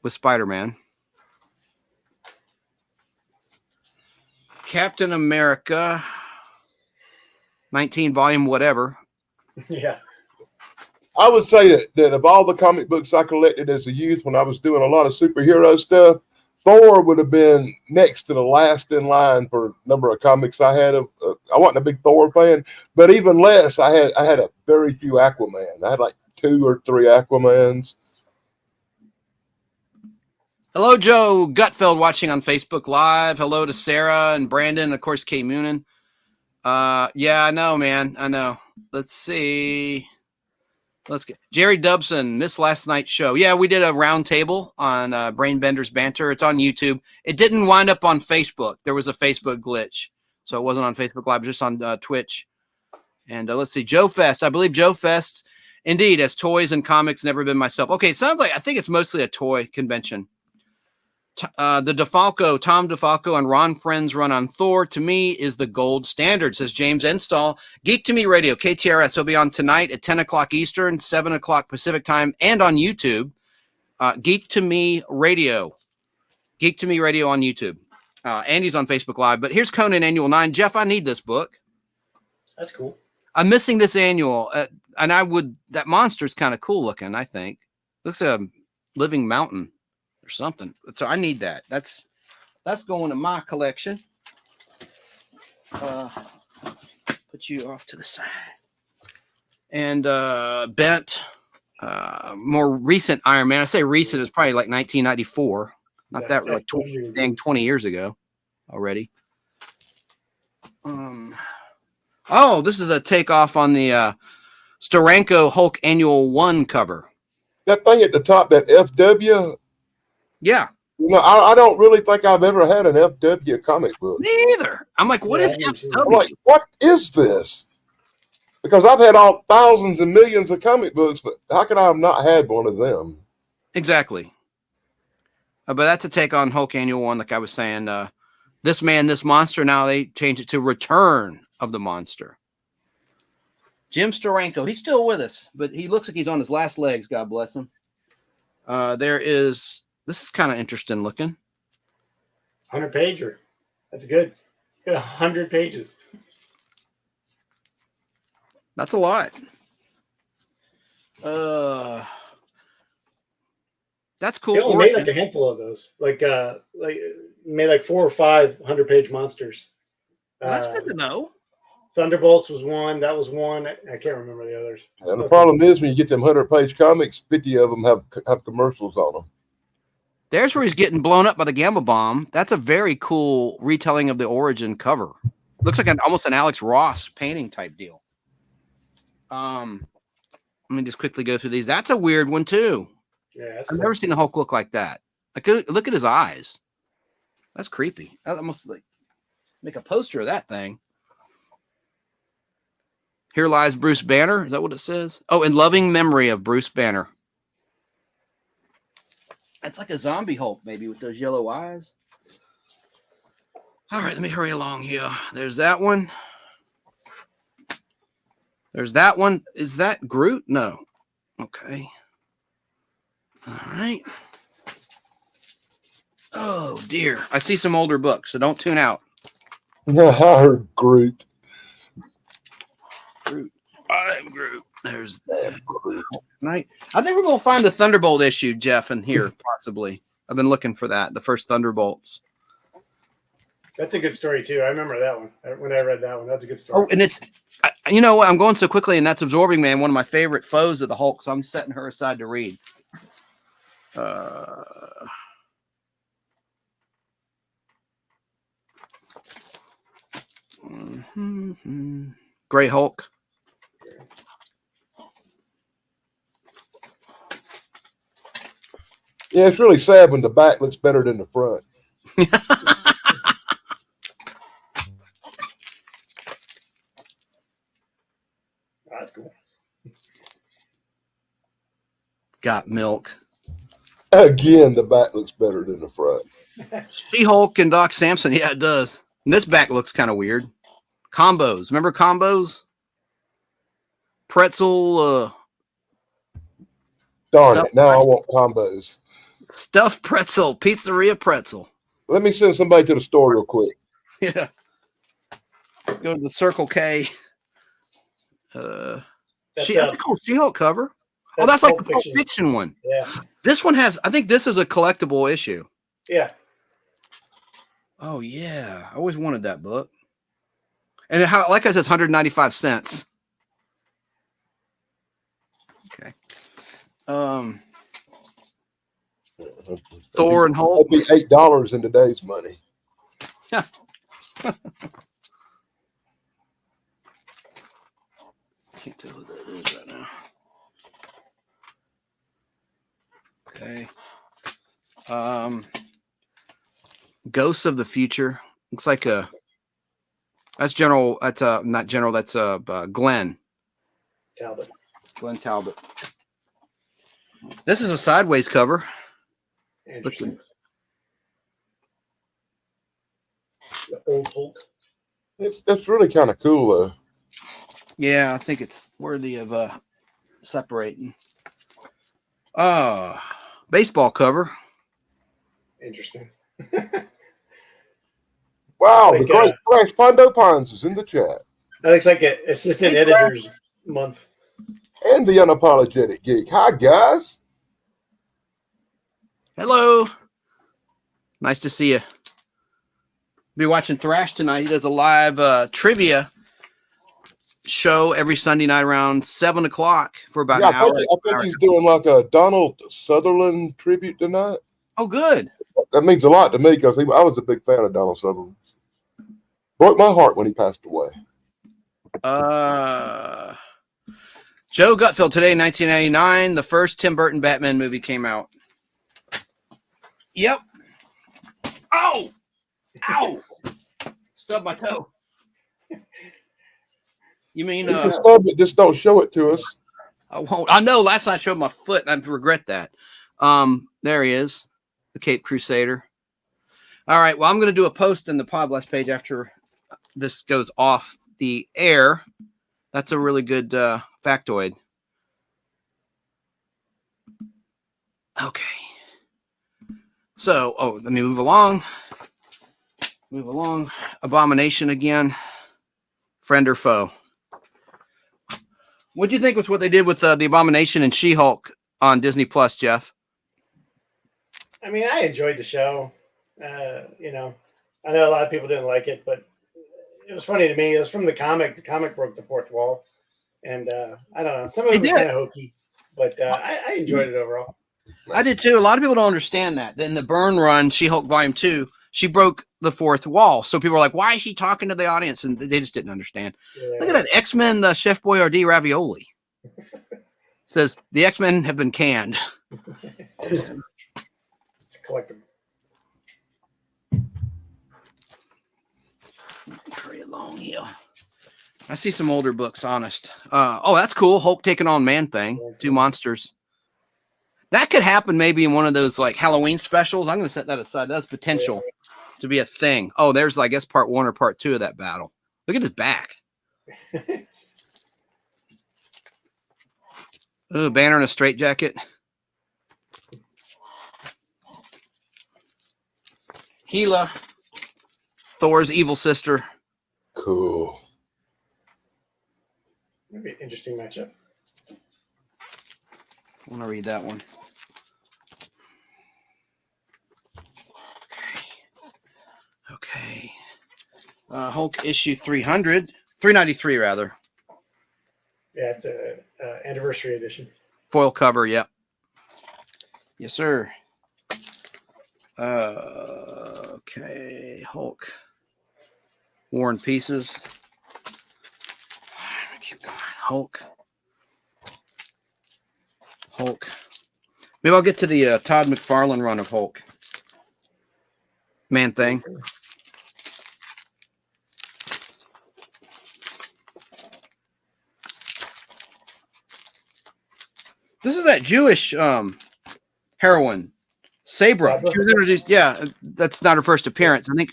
with Spider-Man. Captain America 19 volume whatever. Yeah. I would say that of all the comic books I collected as a youth when I was doing a lot of superhero stuff, Thor would have been next to the last in line for number of comics I had. I wasn't a big Thor fan, but even less, I had a very few Aquaman. I had like 2 or 3 Aquamans. Hello, Joe Gutfeld watching on Facebook Live. Hello to Sarah and Brandon, and of course, Kay Moonen. Yeah, I know, man. I know. Let's see. Let's get Jerry Dubson. This last night's show. Yeah, we did a round table on Brainbender's Banter. It's on YouTube. It didn't wind up on Facebook. There was a Facebook glitch. So it wasn't on Facebook Live, just on Twitch. And let's see, Joe Fest. I believe Joe Fest, indeed, as toys and comics, never been myself. Okay, it sounds like, I think it's mostly a toy convention. Tom DeFalco and Ron Friends run on Thor, to me, is the gold standard, says James Enstall. Geek to Me Radio, KTRS, will be on tonight at 10 o'clock Eastern, 7 o'clock Pacific time, and on YouTube. Geek to Me Radio. Geek to Me Radio on YouTube. Andy's on Facebook Live. But here's Conan Annual 9. Jeff, I need this book. That's cool. I'm missing this annual. And that monster's kind of cool looking, I think. Looks like a living mountain or something. So I need that. That's going to my collection. Put you off to the side. And Bent, more recent Iron Man. I say recent is probably like 1994. Not that like 20 years ago already. This is a takeoff on the Steranko Hulk Annual 1 cover. That thing at the top, that FW. Yeah. I don't really think I've ever had an FW comic book. Me either. I'm like, what is FW? I'm like, what is this? Because I've had thousands and millions of comic books, but how could I have not had one of them? Exactly. But that's a take on Hulk Annual 1, like I was saying. This Man, This Monster, now they changed it to Return of the Monster. Jim Steranko, he's still with us, but he looks like he's on his last legs, God bless him. This is kind of interesting looking. 100-pager. That's good. It's got 100 pages. That's a lot. That's cool. They only made like a handful of those. Like made like 4 or 5 100-page monsters. That's good to know. Thunderbolts was one. That was one. I can't remember the others. And the problem is when you get them 100-page comics, 50 of them have commercials on them. There's where he's getting blown up by the gamma bomb. That's a very cool retelling of the origin cover. Looks like almost an Alex Ross painting type deal. Let me just quickly go through these. That's a weird one too. Yeah, I've never seen the Hulk look like that. Look at his eyes. That's creepy. I almost like make a poster of that thing. Here Lies Bruce Banner. Is that what it says? Oh, in loving memory of Bruce Banner. That's like a zombie Hulk, maybe, with those yellow eyes. All right, let me hurry along here. There's that one. There's that one. Is that Groot? No. Okay. All right. Oh, dear. I see some older books, so don't tune out. I heard Groot. Groot. I'm Groot. There's Groot. I think we're going to find the Thunderbolt issue, Jeff, in here, possibly. I've been looking for that, the first Thunderbolts. That's a good story, too. I remember that one. When I read that one, that's a good story. Oh, and it's, you know what? I'm going so quickly, and that's Absorbing Man, one of my favorite foes of the Hulk, so I'm setting her aside to read. Gray Hulk. Yeah, it's really sad when the back looks better than the front. That's cool. Got Milk. Again, the back looks better than the front. She-Hulk and Doc Samson. Yeah, it does. And this back looks kind of weird. Combos. Remember Combos? Pretzel. Darn it. Now pretzel. I want combos. Stuffed pretzel. Pizzeria pretzel. Let me send somebody to the store real quick. Yeah. Go to the Circle K. That's a cool She-Hulk cover. That's like the Pulp Fiction one. Yeah. This one has, I think this is a collectible issue. Yeah. Oh, yeah. I always wanted that book. And like I said, it's 195 cents. Okay. Thor and Hulk. That'd be $8 in today's money. Yeah. Can't tell who that is right now. Okay. Ghosts of the Future. Looks like that's General. That's not General. That's Glenn Talbot. Glenn Talbot. This is a sideways cover. Interesting. The old Hulk. It's really kind of cool though. Yeah, I think it's worthy of separating. Baseball cover. Interesting. Wow, Like, the great Flash Pondo Pines is in the chat. That looks like an assistant editor's month. And the unapologetic geek. Hi guys. Hello. Nice to see you. Be watching Thrash tonight. He does a live trivia show every Sunday night around 7 o'clock for about an hour. I think he's doing like a Donald Sutherland tribute tonight. Oh, good. That means a lot to me because I was a big fan of Donald Sutherland. Broke my heart when he passed away. Joe Gutfeld today, 1999. The first Tim Burton Batman movie came out. Yep. Oh! Ow! Stubbed my toe. You mean You can stub it, just don't show it to us. I won't. I know last time I showed my foot and I regret that. There he is, the Cape Crusader. All right, well, I'm going to do a post in the PodBlast page after this goes off the air. That's a really good factoid. Okay. So, let me move along. Abomination again. Friend or foe? What do you think with what they did with the Abomination and She-Hulk on Disney Plus, Jeff? I mean, I enjoyed the show. You know, I know a lot of people didn't like it, but it was funny to me. It was from the comic. The comic broke the fourth wall, and I don't know. Some of it was kind of hokey, but I enjoyed it overall. I did too. A lot of people don't understand that. Then the Byrne run, She-Hulk Volume 2, she broke the fourth wall. So people are like, why is she talking to the audience? And they just didn't understand. Yeah. Look at that X-Men Chef Boyardee ravioli. Says, the X-Men have been canned. It's a collectible. Hurry along here. I see some older books, honest. That's cool. Hulk taking on Man-Thing. Two monsters. That could happen maybe in one of those like Halloween specials. I'm going to set that aside. That's potential to be a thing. Oh, there's, I guess, part 1 or part 2 of that battle. Look at his back. Oh, Banner in a straitjacket. Hela, Thor's evil sister. Cool. Maybe an interesting matchup. I want to read that one. Okay. Hulk issue 393 rather. Yeah, it's a anniversary edition. Foil cover, yep. Yes, sir. Okay, Hulk. War and Pieces. Keep going. Hulk. Maybe I'll get to the Todd McFarlane run of Hulk. Man-Thing. This is that Jewish heroine, Sabra. She was introduced. Yeah, that's not her first appearance. I think.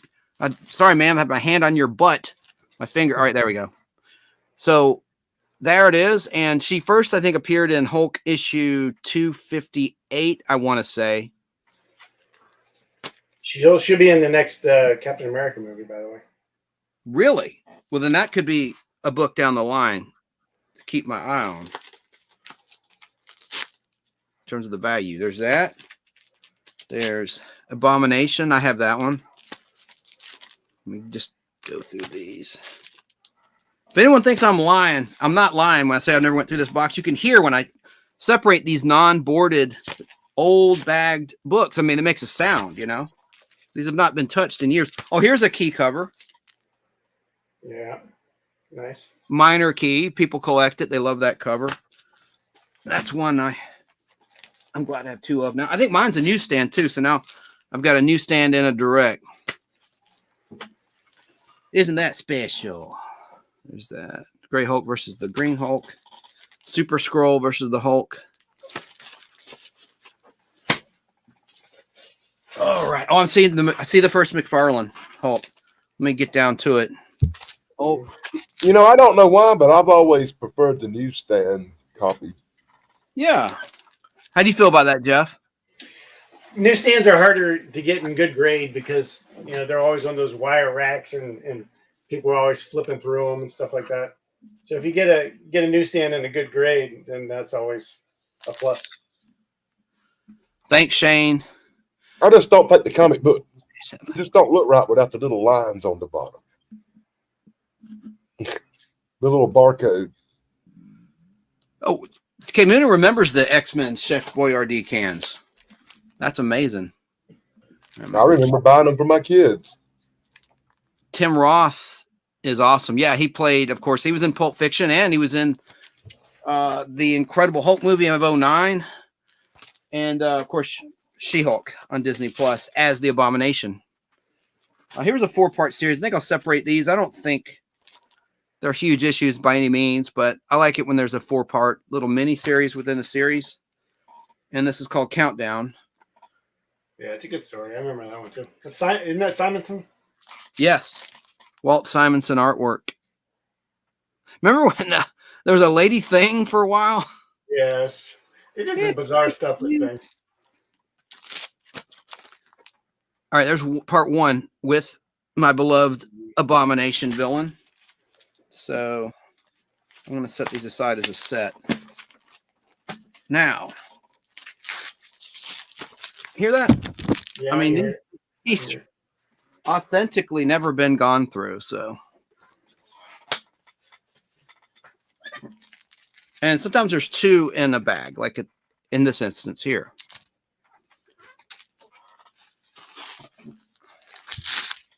Sorry, ma'am. I have my hand on your butt. My finger. All right, there we go. So there it is. And she first, I think, appeared in Hulk issue 258. I want to say. She'll be in the next Captain America movie, by the way. Really? Well, then that could be a book down the line to keep my eye on. In terms of the value, there's that. There's Abomination. I have that one. Let me just go through these. If anyone thinks I'm lying, I'm not lying when I say I've never went through this box. You can hear when I separate these non-boarded, old bagged books. I mean, it makes a sound, you know. These have not been touched in years. Oh, here's a key cover. Yeah, nice. Minor Key. People collect it. They love that cover. That's one I'm glad I have two of now. I think mine's a newsstand too. So now I've got a newsstand and a direct. Isn't that special? There's that Gray Hulk versus the Green Hulk. Super Skrull versus the Hulk. All right. Oh, I see the first McFarlane Hulk. Let me get down to it. Oh, You know, I don't know why, but I've always preferred the newsstand copy. yeah. How do you feel about that, Jeff? Newsstands are harder to get in good grade because they're always on those wire racks and people are always flipping through them and stuff like that. So if you get a newsstand in a good grade, then that's always a plus. Thanks, Shane. I just don't think the comic book just don't look right without the little lines on the bottom. The little barcode. Oh, okay. Moona remembers the X-Men Chef Boyardee cans. That's amazing. I remember buying them for my kids. Tim Roth is awesome. Yeah, he played, of course, he was in Pulp Fiction and he was in the Incredible Hulk movie of 2009. And, of course, She-Hulk on Disney Plus as the Abomination. Here's a 4-part series. I think I'll separate these. I don't think they're huge issues by any means, but I like it when there's a 4-part little mini series within a series. And this is called Countdown. Yeah, it's a good story. I remember that one too. Isn't that Simonson? Yes. Walt Simonson artwork. Remember when there was a lady thing for a while? Yes. It did some bizarre stuff with things. All right, there's part 1 with my beloved Abomination villain. So I'm going to set these aside as a set. Now, hear that? Yeah, I mean, yeah. he's authentically never been gone through. So, and sometimes there's 2 in a bag, like in this instance here.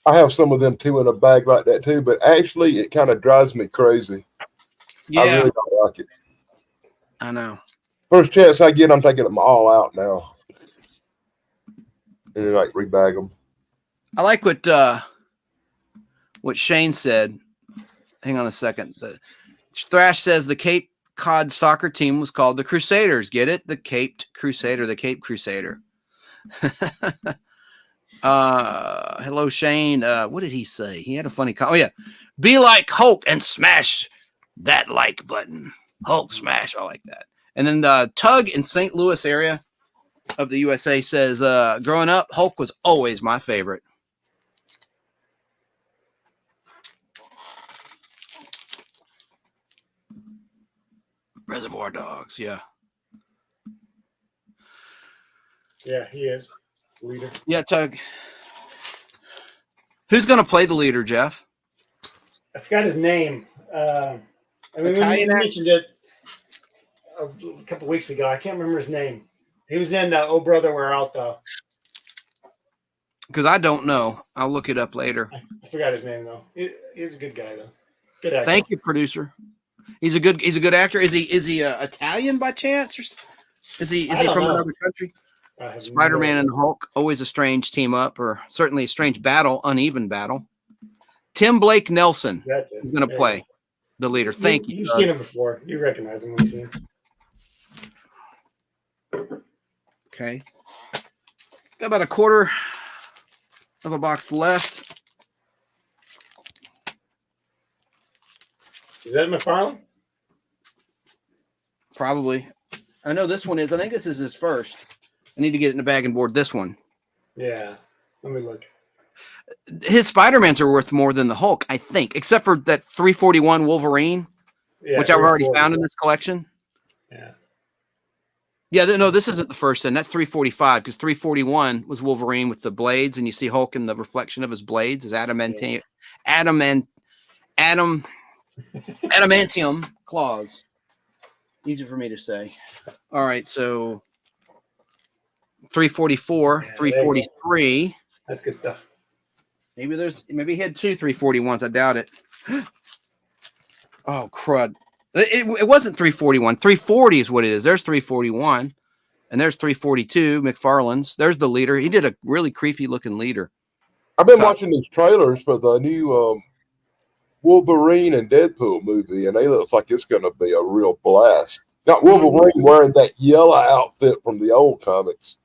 I have some of them too in a bag like that too, but actually it kind of drives me crazy. Yeah, I really don't like it. I know. First chance I get, I'm taking them all out now. And then like rebag them. I like what Shane said. Hang on a second. The Thrash says the Cape Cod soccer team was called the Crusaders. Get it? The Caped Crusader, the Cape Crusader. Hello, Shane. What did he say? He had a funny comment. Oh, yeah. Be like Hulk and smash that like button. Hulk smash. I like that. And then Tug in St. Louis area of the USA says, growing up, Hulk was always my favorite. Reservoir Dogs. Yeah. Yeah, he is. Leader. Yeah, Tug. Who's going to play the leader, Jeff? I forgot his name. I mean, Italian we mentioned it a couple weeks ago. I can't remember his name. He was in Oh Brother, Where Art Thou? Because I don't know. I'll look it up later. I forgot his name though. He's a good guy though. Good actor. Thank you, producer. He's a good actor. Is he Italian by chance, or is he from another country? Spider-Man and the Hulk, always a strange team up, or certainly a strange battle, uneven battle. Tim Blake Nelson is going to play the leader. Thank you. You've seen him before. You recognize him when you see him. Okay. Got about a quarter of a box left. Is that McFarlane? Probably. I know this one is. I think this is his first. I need to get it in the bag and board this one. Yeah. Let me look. His Spider-Mans are worth more than the Hulk, I think, except for that 341 Wolverine, which I've already found in this collection. Yeah. Yeah, no, this isn't the first then. That's 345 because 341 was Wolverine with the blades, and you see Hulk in the reflection of his blades, his adamantium claws. Easy for me to say. All right, so 344, 343. That's good stuff. Maybe he had 2 341s. I doubt it. Oh crud! It wasn't 341. 340 is what it is. There's 341. And there's 342 McFarlane's. There's the leader. He did a really creepy looking leader. I've been watching these trailers for the new Wolverine and Deadpool movie, and they look like it's going to be a real blast. Got Wolverine wearing that yellow outfit from the old comics.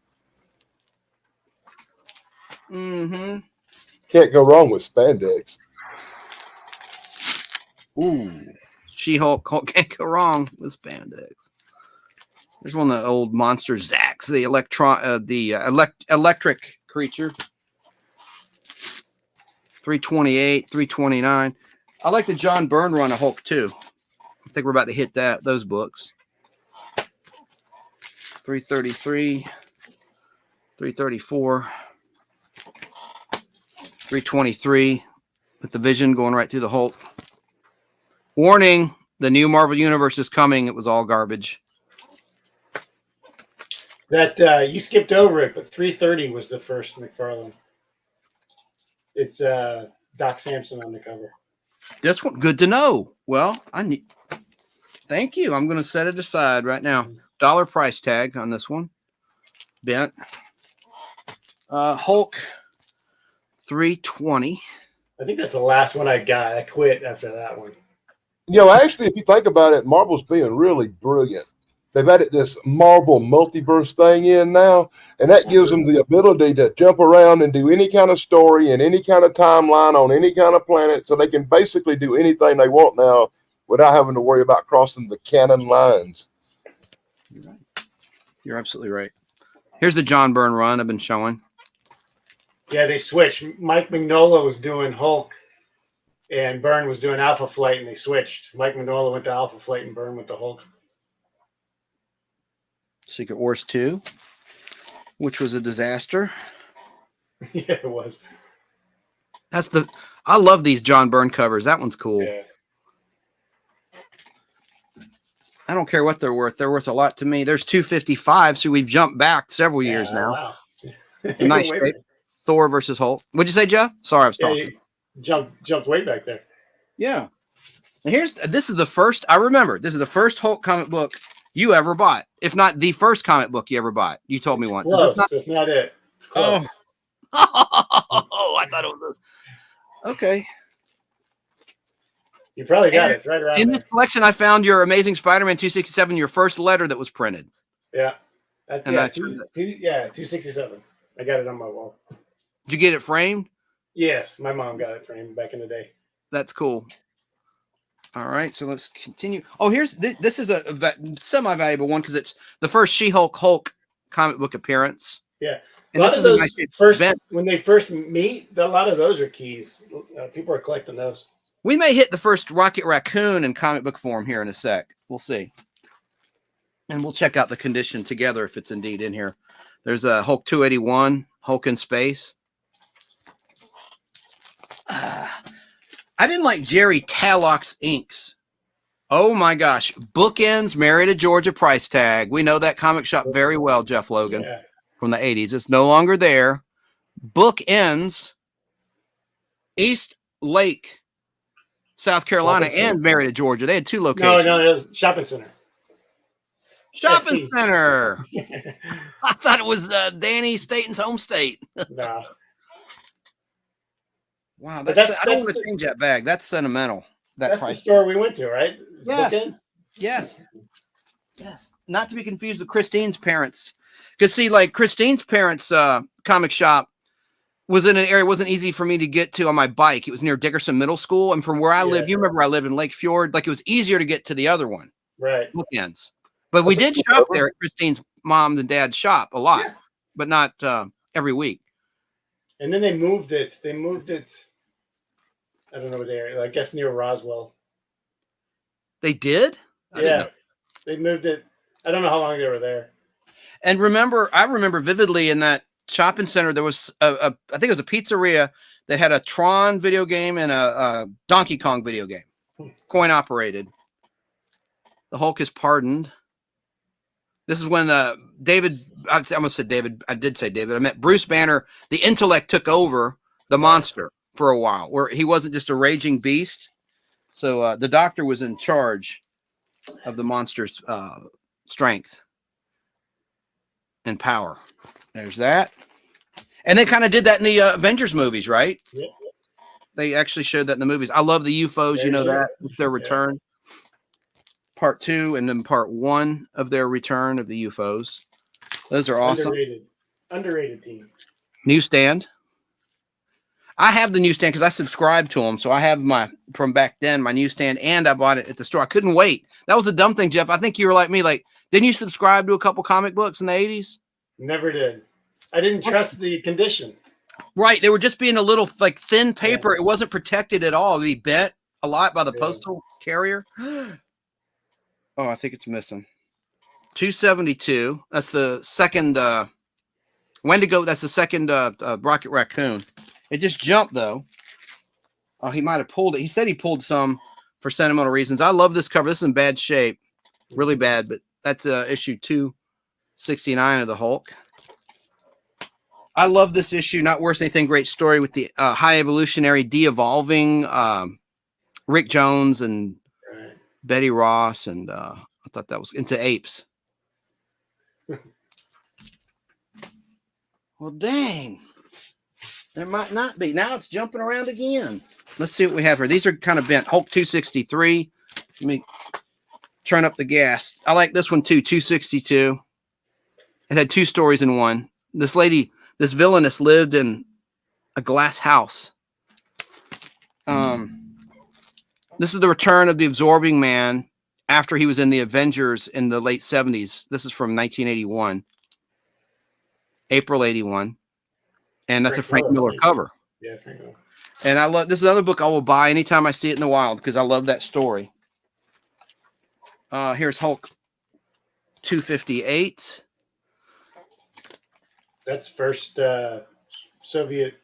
Mm-hmm. Can't go wrong with spandex. Ooh, She-Hulk can't go wrong with spandex. There's one of the old monster Zax, the electric creature. 328, 329. I like the John Byrne run of Hulk too. I think we're about to hit those books. 333, 334, 323 with the Vision going right through the Hulk. Warning, the new Marvel Universe is coming. It was all garbage. That you skipped over it, but 330 was the first McFarlane. It's Doc Samson on the cover. This one, good to know. Well, thank you. I'm going to set it aside right now. Dollar price tag on this one. Bent. Hulk 320. I think that's the last one I got. I quit after that one. You know, actually, if you think about it, Marvel's being really brilliant. They've added this Marvel multiverse thing in now, and that gives them the ability to jump around and do any kind of story and any kind of timeline on any kind of planet, so they can basically do anything they want now without having to worry about crossing the canon lines. You're right. You're absolutely right. Here's the John Byrne run I've been showing. Yeah, they switched. Mike Mignola was doing Hulk, and Byrne was doing Alpha Flight, and they switched. Mike Mignola went to Alpha Flight, and Byrne went to Hulk. Secret Wars 2, which was a disaster. Yeah, it was. I love these John Byrne covers. That one's cool. Yeah. I don't care what they're worth. They're worth a lot to me. There's 255, so we've jumped back several years now. Wow. It's a nice shape. Thor versus Hulk. What'd you say, Jeff? Sorry, I was talking. Jumped way back there. Yeah. And this is the first, I remember, this is the first Hulk comic book you ever bought. If not the first comic book you ever bought. You told me once. Close. That's not it. It's close. Oh, I thought it was. Okay. You probably got it. It's right around in there. this collection, I found your Amazing Spider-Man 267, your first letter that was printed. Yeah. That's 267. I got it on my wall. Did you get it framed? Yes, my mom got it framed back in the day. That's cool. All right, so let's continue. Oh, this is a semi-valuable one because it's the first She-Hulk Hulk comic book appearance. Yeah. And a lot this of is those a nice first, when they first meet, a lot of those are keys. People are collecting those. We may hit the first Rocket Raccoon in comic book form here in a sec. We'll see. And we'll check out the condition together if it's indeed in here. There's a Hulk 281, Hulk in space. I didn't like Jerry Tallock's inks. Oh my gosh. Bookends, Marietta, Georgia price tag. We know that comic shop very well, Jeff Logan, from the 80s. It's no longer there. Bookends, East Lake, South Carolina, and Marietta, Georgia. They had two locations. No, it was shopping center. Shopping center. I thought it was Danny Staton's home state. No. Wow, I don't want to change that bag. That's sentimental. That's the store we went to, right? Yes. Yes. Not to be confused with Christine's parents. Because see, like Christine's parents' comic shop was in an area it wasn't easy for me to get to on my bike. It was near Dickerson Middle School. And from where I live, you remember I live in Lake Fjord. Like it was easier to get to the other one. Right. Bookends. But we did shop there at Christine's mom and dad's shop a lot, but not every week. And then they moved it. I don't know what area. I guess near Roswell. They did? Yeah. They moved it. I don't know how long they were there. And I remember vividly in that shopping center, there was I think it was a pizzeria that had a Tron video game and a Donkey Kong video game. Coin operated. The Hulk is pardoned. This is when David, I almost said David. I did say David. I meant Bruce Banner. The intellect took over the monster for a while, where he wasn't just a raging beast. So the doctor was in charge of the monster's strength. and power. There's that. And they kind of did that in the Avengers movies, right? Yep. They actually showed that in the movies. I love the UFOs. You know that. Their return. Part 2 and then part 1 of their return of the UFOs. Those are awesome. Underrated team. Newsstand. I have the newsstand because I subscribed to them. So I have from back then, my newsstand, and I bought it at the store. I couldn't wait. That was the dumb thing, Jeff. I think you were like me. Like, didn't you subscribe to a couple comic books in the 80s? Never did. I didn't trust the condition. Right. They were just being a little like thin paper. Yeah. It wasn't protected at all. We bent a lot by the postal carrier. Oh, I think it's missing. 272. That's the second Wendigo. That's the second Rocket Raccoon. It just jumped though. Oh, he might have pulled it. He said he pulled some for sentimental reasons. I love this cover. This is in bad shape, really bad, but that's issue 269 of the Hulk. I love this issue. Not worth anything. Great story with the high evolutionary de-evolving Rick Jones and Betty Ross, and I thought that was into apes. Well, dang. There might not be. Now it's jumping around again. Let's see what we have here. These are kind of bent. Hulk 263. Let me turn up the gas. I like this one too, 262. It had 2 stories in one. This lady, this villainess, lived in a glass house. This is the return of the Absorbing Man after he was in the Avengers in the late 70s. This is from 1981. April 81. And that's a Frank Miller cover. Yeah, Frank Miller. And I love this is another book I will buy anytime I see it in the wild because I love that story. Here's Hulk 258. That's first Soviet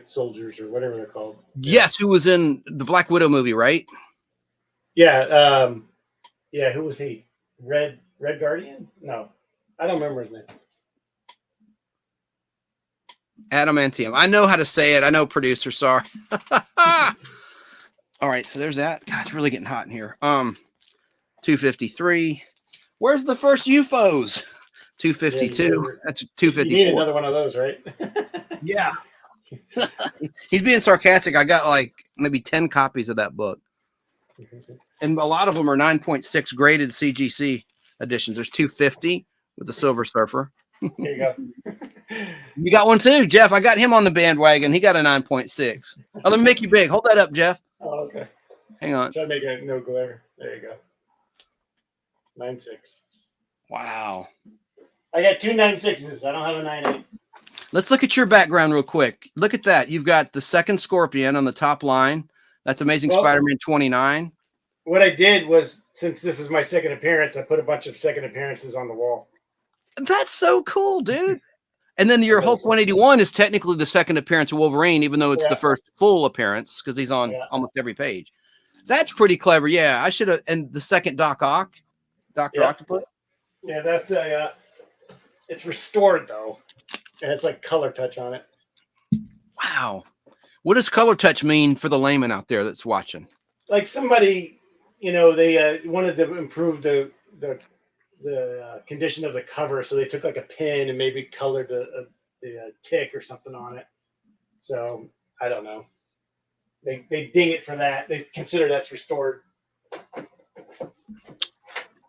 soldiers or whatever they're called. Yes, who was in the Black Widow movie, right? Yeah. Yeah, who was he? Red Guardian? No. I don't remember his name. Adamantium. I know how to say it. I know, producer. Sorry. All right, so there's that. God, it's really getting hot in here. 253. Where's the first UFOs? 252. Yeah, that's 254. You need another one of those, right? Yeah. He's being sarcastic. I got like maybe 10 copies of that book. And a lot of them are 9.6 graded CGC editions. There's 250 with the Silver Surfer. There you go. You got one too, Jeff. I got him on the bandwagon. He got a 9.6. Oh, let me make you big. Hold that up, Jeff. Oh, okay. Hang on. Try to make it no glare. There you go. 9.6. Wow. I got 2 9.6s. I don't have a 9.8. Let's look at your background real quick. Look at that. You've got the second Scorpion on the top line. That's Amazing Spider-Man 29. What I did was, since this is my second appearance, I put a bunch of second appearances on the wall. That's so cool, dude. And then your Hulk 181 is technically the second appearance of Wolverine, even though it's the first full appearance because he's on almost every page. That's pretty clever. Yeah, I should have. And the second Dr. Octopus. Yeah, that's it's restored though, and it's like color touch on it. Wow, what does color touch mean for the layman out there that's watching? Like somebody, they wanted to improve the condition of the cover, so they took like a pen and maybe colored the tick or something on it. So I don't know. They ding it for that. They consider that's restored.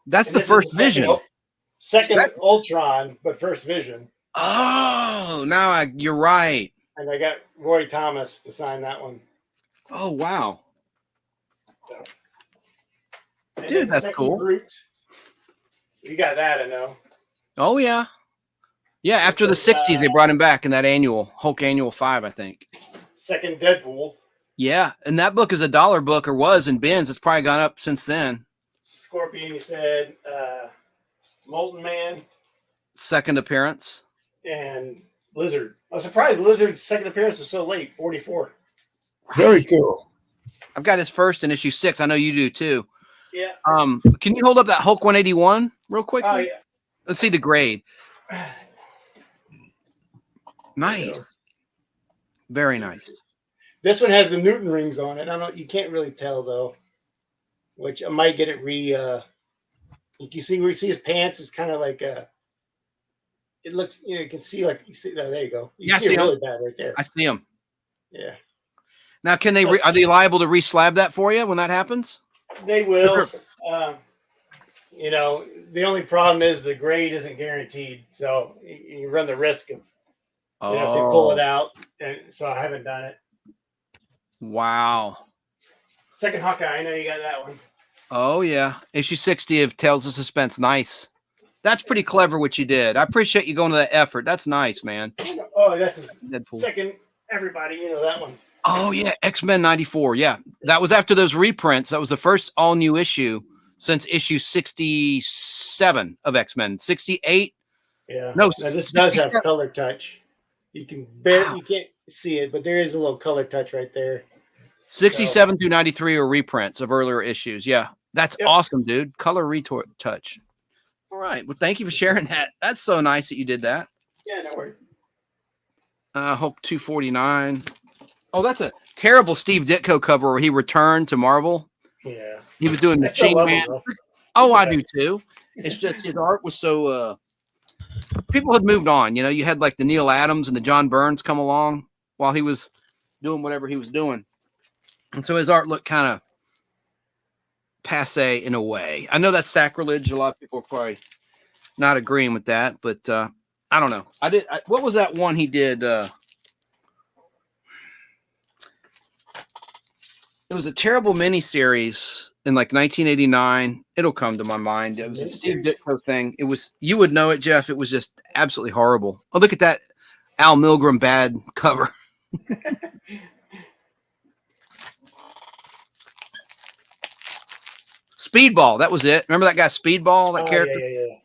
That's the first Vision. Second Ultron, but first Vision. Oh, now you're right. And I got Roy Thomas to sign that one. Oh, wow. So. Dude, that's cool. Groot. You got that, I know. Oh, yeah. Yeah, after the 60s, they brought him back in that Hulk Annual 5, I think. Second Deadpool. Yeah, and that book is a $1 book, or was in bins. It's probably gone up since then. Scorpion, you said. Molten Man. Second appearance. And Lizard. I was surprised Lizard's second appearance was so late, 44. Very cool. I've got his first in issue 6. I know you do, too. Yeah. Can you hold up that Hulk 181 real quick? Oh, yeah. Let's see the grade. Nice. Very nice. This one has the Newton rings on it. I don't. You can't really tell though. Which I might get it you can see where you see his pants is kind of like it looks, you can see like there you go. You Yeah, I see see it 'em. really bad right there. I see them. Yeah, Now, can they? Are they liable to reslab that for you when that happens? they will. Um, the only problem is the grade isn't guaranteed, so you run the risk of if they pull it out. And so I haven't done it. Wow. Second Hawkeye, I know you got that one. Oh yeah, issue 60 of Tales of Suspense. Nice. That's pretty clever what you did. I appreciate you going to that effort. That's nice, man. Oh, that's his Deadpool. second. Everybody, that one. Oh yeah, X-Men 94. Yeah, that was after those reprints. That was the first all new issue since issue 67 of X-Men. 68. Yeah. No, now, this does 67. have color touch. You can you can't see it, but there is a little color touch right there. 67 through 93 are reprints of earlier issues. Yeah, that's awesome, dude. Color retouch. All right. Well, thank you for sharing that. That's so nice that you did that. Yeah, no worries. Hulk 249. Oh, that's a terrible Steve Ditko cover where he returned to Marvel. Yeah. He was doing Machine Man. Oh, I do too. It's just his art was so people had moved on. You had like the Neil Adams and the John Burns come along while he was doing whatever he was doing. And so his art looked kind of passe in a way. I know that's sacrilege. A lot of people are probably not agreeing with that, but I don't know. What was that one he did? It was a terrible miniseries in like 1989. It'll come to my mind. It was a Steve Ditko thing. You would know it, Jeff. It was just absolutely horrible. Oh, look at that Al Milgrom bad cover. Speedball. That was it. Remember that guy Speedball? That character? Yeah.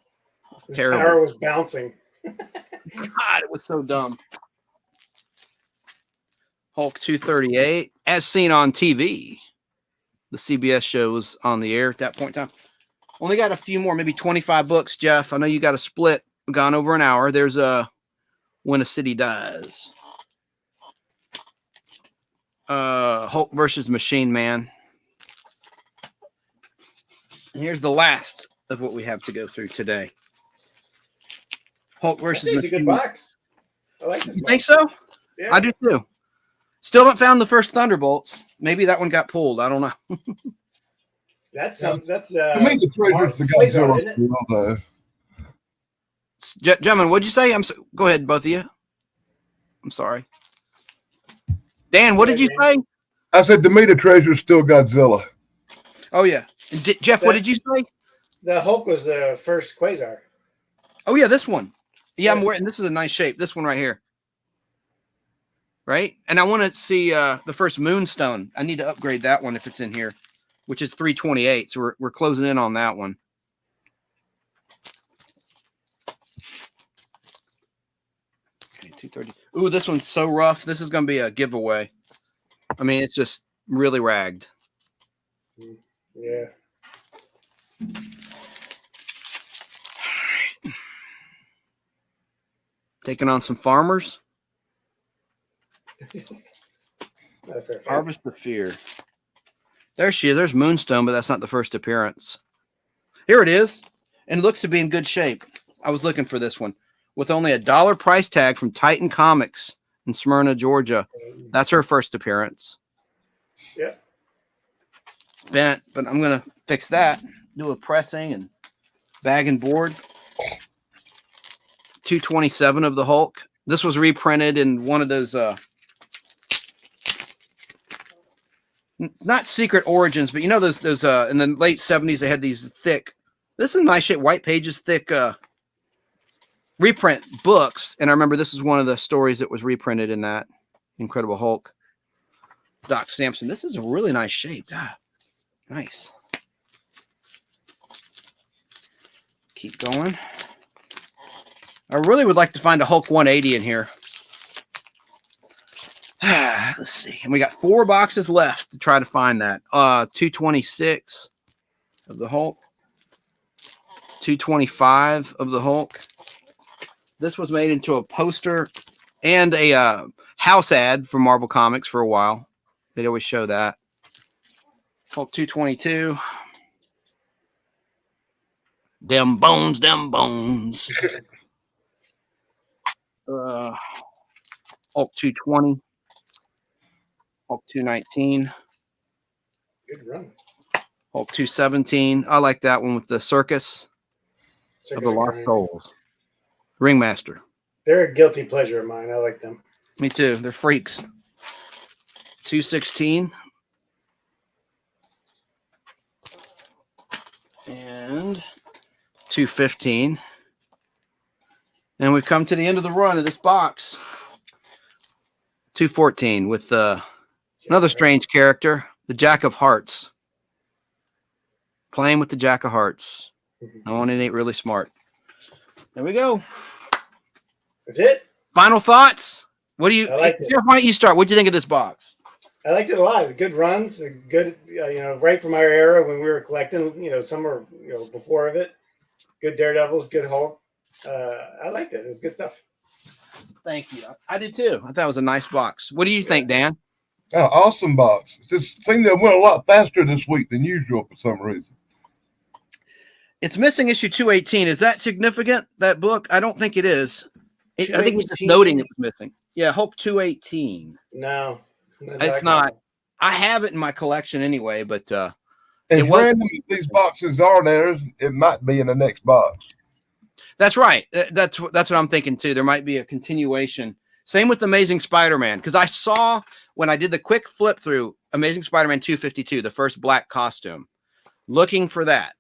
It's terrible. Power was bouncing. God, it was so dumb. Hulk 238, as seen on TV. The CBS show was on the air at that point in time. Only got a few more, maybe 25 books, Jeff. I know you got a split. Gone over an hour. There's When a City Dies. Hulk versus Machine Man. And here's the last of what we have to go through today. Hulk versus Machine Man. It's a good box. I like this You box. think so? Yeah. I do too. Still haven't found the first Thunderbolts. Maybe that one got pulled. I don't know. That's To I me, the treasure's the Godzilla. Gentlemen, what'd you say? Go ahead, both of you. I'm sorry. Dan, what did you say? I said to me, the treasure's still Godzilla. Oh, yeah. Jeff, what did you say? The Hulk was the first Quasar. Oh, yeah, this one. Yeah, I'm wearing. This is a nice shape. This one right here. Right? And I want to see the first Moonstone. I need to upgrade that one if it's in here, which is 328. So we're closing in on that one. Okay, 230. Ooh, this one's so rough. This is going to be a giveaway. I mean, it's just really ragged. Yeah. Taking on some farmers. Harvest the Fear. There she is. There's Moonstone, but that's not the first appearance. Here it is. And it looks to be in good shape. I was looking for this one. With only $1 price tag from Titan Comics in Smyrna, Georgia. That's her first appearance. Yeah. Vent, but I'm going to fix that. Do a pressing and bag and board. 227 of the Hulk. This was reprinted in one of those not Secret Origins, but those in the late 70s they had these thick, this is a nice shape, white pages, thick reprint books. And I remember this is one of the stories that was reprinted in that Incredible Hulk. Doc Samson. This is a really nice shape. Ah, nice. Keep going. I really would like to find a Hulk 180 in here. Let's see. And we got 4 boxes left to try to find that. 226 of the Hulk. 225 of the Hulk. This was made into a poster and a house ad for Marvel Comics for a while. They'd always show that. Hulk 222. Them bones, them bones. Hulk 220, Hulk 219, Good run. Hulk 217. I like that one with the Circus of the Lost Souls. Ringmaster. They're a guilty pleasure of mine. I like them. Me too. They're freaks. 216. And 215. And we've come to the end of the run of this box. 214 with another strange character, the Jack of Hearts. Playing with the Jack of Hearts. No one ain't really smart. There we go. That's it. Final thoughts? What do you, I liked it. Jeff, why don't you start? What do you think of this box? I liked it a lot. Good runs, a good, right from our era when we were collecting, some were, before of it. Good Daredevils, good Hulk. I liked it. It was good stuff. Thank you. I did too. I thought it was a nice box. What do you think, Dan? Oh, awesome box. It just seemed to have went a lot faster this week than usual for some reason. It's missing issue 218. Is that significant, that book? I don't think it is. I think it's just noting it was missing. Yeah, Hulk 218. No. It's not. I have it in my collection anyway, but as random as these boxes are, it might be in the next box. That's right. That's what I'm thinking too. There might be a continuation. Same with Amazing Spider-Man, because I saw when I did the quick flip through Amazing Spider-Man 252, the first black costume, looking for that.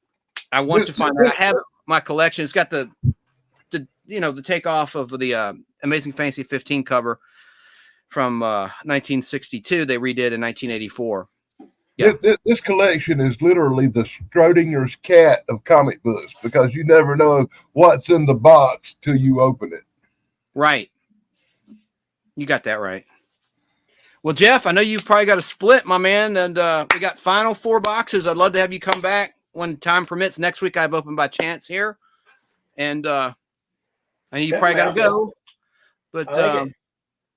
I want to find that. I have my collection. It's got the takeoff of the Amazing Fantasy 15 cover from 1962. They redid in 1984. Yeah. This collection is literally the Schrodinger's cat of comic books because you never know what's in the box till you open it. Right. You got that right. Well, Jeff, I know you've probably got a split, my man, and we got final 4 boxes. I'd love to have you come back when time permits. Next week I've opened by chance here, and I know you probably got to go. But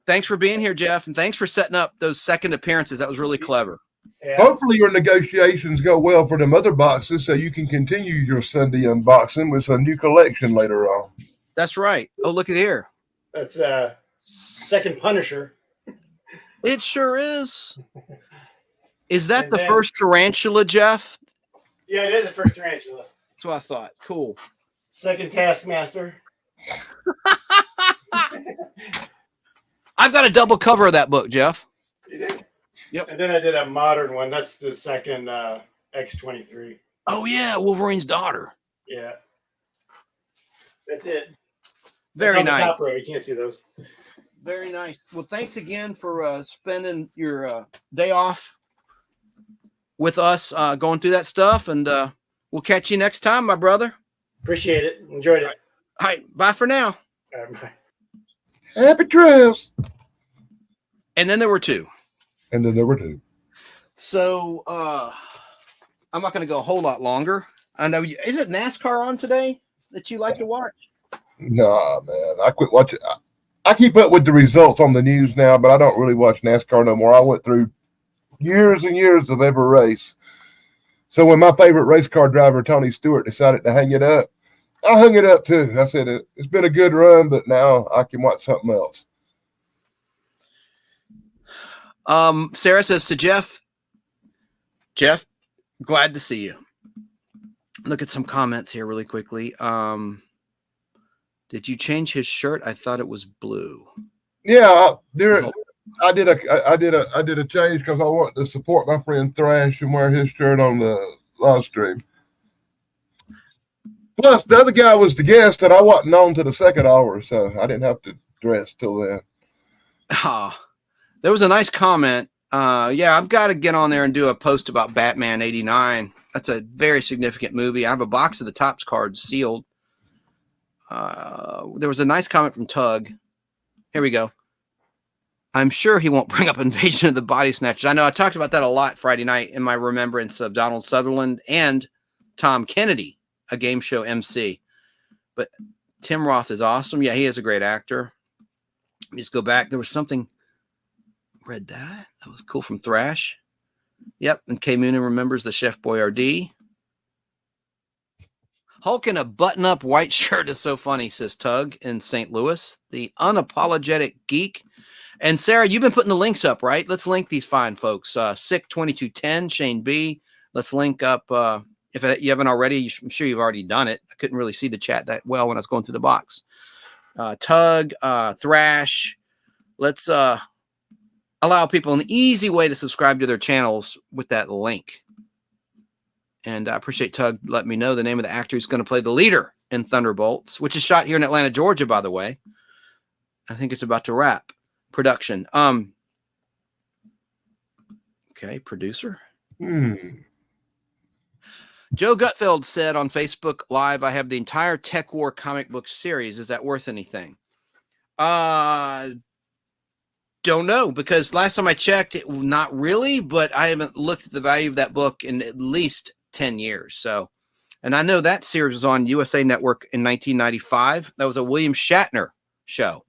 thanks for being here, Jeff, and thanks for setting up those second appearances. That was really clever. Yeah. Hopefully your negotiations go well for them other boxes so you can continue your Sunday unboxing with a new collection later on. That's right. Oh, look at here. That's second Punisher. It sure is. Is that the first tarantula, Jeff? Yeah, it is the first tarantula. That's what I thought. Cool. Second Taskmaster. I've got a double cover of that book, Jeff. You did? Yep. And then I did a modern one. That's the second X-23. Oh, yeah. Wolverine's daughter. Yeah. That's it. Very That's on nice. the top row. You can't see those. Very nice. Well, thanks again for spending your day off with us, going through that stuff. And we'll catch you next time, my brother. Appreciate it. Enjoyed it. All right. Bye for now. All right, bye. Happy trails. And then there were 2. And then there were 2. So I'm not going to go a whole lot longer. I know. Is it NASCAR on today that you like to watch? Nah, man. I quit watching. I keep up with the results on the news now, but I don't really watch NASCAR no more. I went through years and years of every race. So when my favorite race car driver, Tony Stewart, decided to hang it up, I hung it up too. I said, it's been a good run, but now I can watch something else. Sarah says to Jeff, glad to see you. Look at some comments here really quickly. Did you change his shirt? I thought it was blue. Yeah, I did a change because I wanted to support my friend Thrash and wear his shirt on the live stream. Plus, the other guy was the guest, and I wasn't on to the second hour, so I didn't have to dress till then. There was a nice comment. Yeah, I've got to get on there and do a post about Batman 89. That's a very significant movie. I have a box of the Topps cards sealed. There was a nice comment from Tug. Here we go. I'm sure he won't bring up Invasion of the Body Snatchers. I know I talked about that a lot Friday night in my remembrance of Donald Sutherland and Tom Kennedy, a game show MC. But Tim Roth is awesome. Yeah, he is a great actor. Let me just go back. There was something. Read that. That was cool from Thrash. Yep. And Kay Moonen remembers the Chef Boyardee. Hulk in a button-up white shirt is so funny, says Tug in St. Louis. The unapologetic geek. And Sarah, you've been putting the links up, right? Let's link these fine folks. Sick 2210, Shane B. Let's link up. If you haven't already, I'm sure you've already done it. I couldn't really see the chat that well when I was going through the box. Tug, Thrash. Let's allow people an easy way to subscribe to their channels with that link. And I appreciate Tug letting me know the name of the actor who's going to play the leader in Thunderbolts, which is shot here in Atlanta, Georgia, by the way. I think it's about to wrap production. Okay, producer. Joe Gutfeld said on Facebook Live, I have the entire Tech War comic book series. Is that worth anything? Don't know, because last time I checked, it not really, but I haven't looked at the value of that book in at least 10 years. So, and I know that series was on USA Network in 1995. That was a William Shatner show.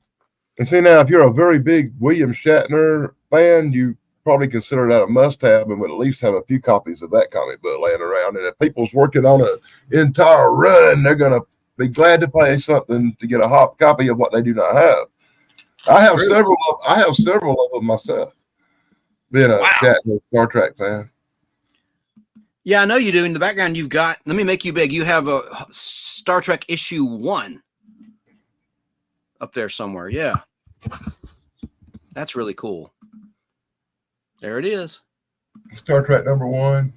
And see, now, if you're a very big William Shatner fan, you probably consider that a must-have and would at least have a few copies of that comic book laying around. And if people's working on an entire run, they're going to be glad to pay something to get a hot copy of what they do not have. I have several of them myself, being a Shatner Star Trek fan. Yeah, I know you do. In the background, you've got, let me make you big. You have a Star Trek issue 1 up there somewhere. Yeah. That's really cool. There it is. Star Trek number 1.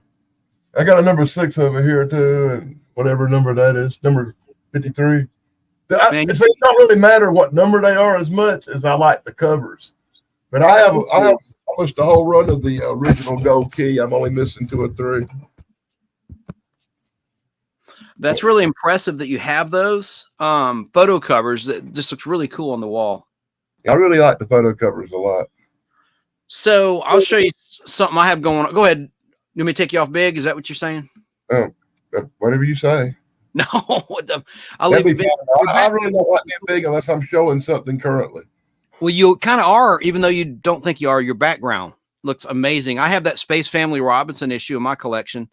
I got a number 6 over here too, and whatever number that is, number 53. It don't really matter what number they are as much as I like the covers. But I have almost the whole run of the original Gold Key. I'm only missing 2 or 3. That's really impressive that you have those photo covers. That just looks really cool on the wall. I really like the photo covers a lot. So I'll show you something I have going on. Go ahead. Let me take you off big. Is that what you're saying? Whatever you say. No, I'll leave you big. I really don't like being big unless I'm showing something currently. Well, you kind of are, even though you don't think you are. Your background looks amazing. I have that Space Family Robinson issue in my collection.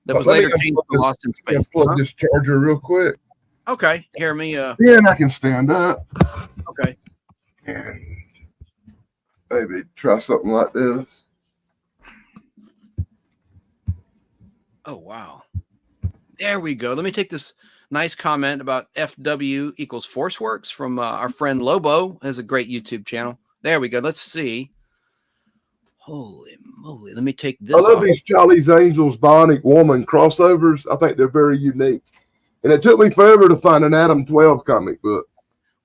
That was later changed to Lost in Space. Plug this charger real quick. Okay, hear me. Yeah, and I can stand up. Okay. And maybe try something like this. Oh, wow. There we go. Let me take this nice comment about FW equals ForceWorks from our friend Lobo. Has a great YouTube channel. There we go. Let's see. Holy moly. Let me take this. I love these Charlie's Angels Bionic Woman crossovers. I think they're very unique. And it took me forever to find an Adam 12 comic book.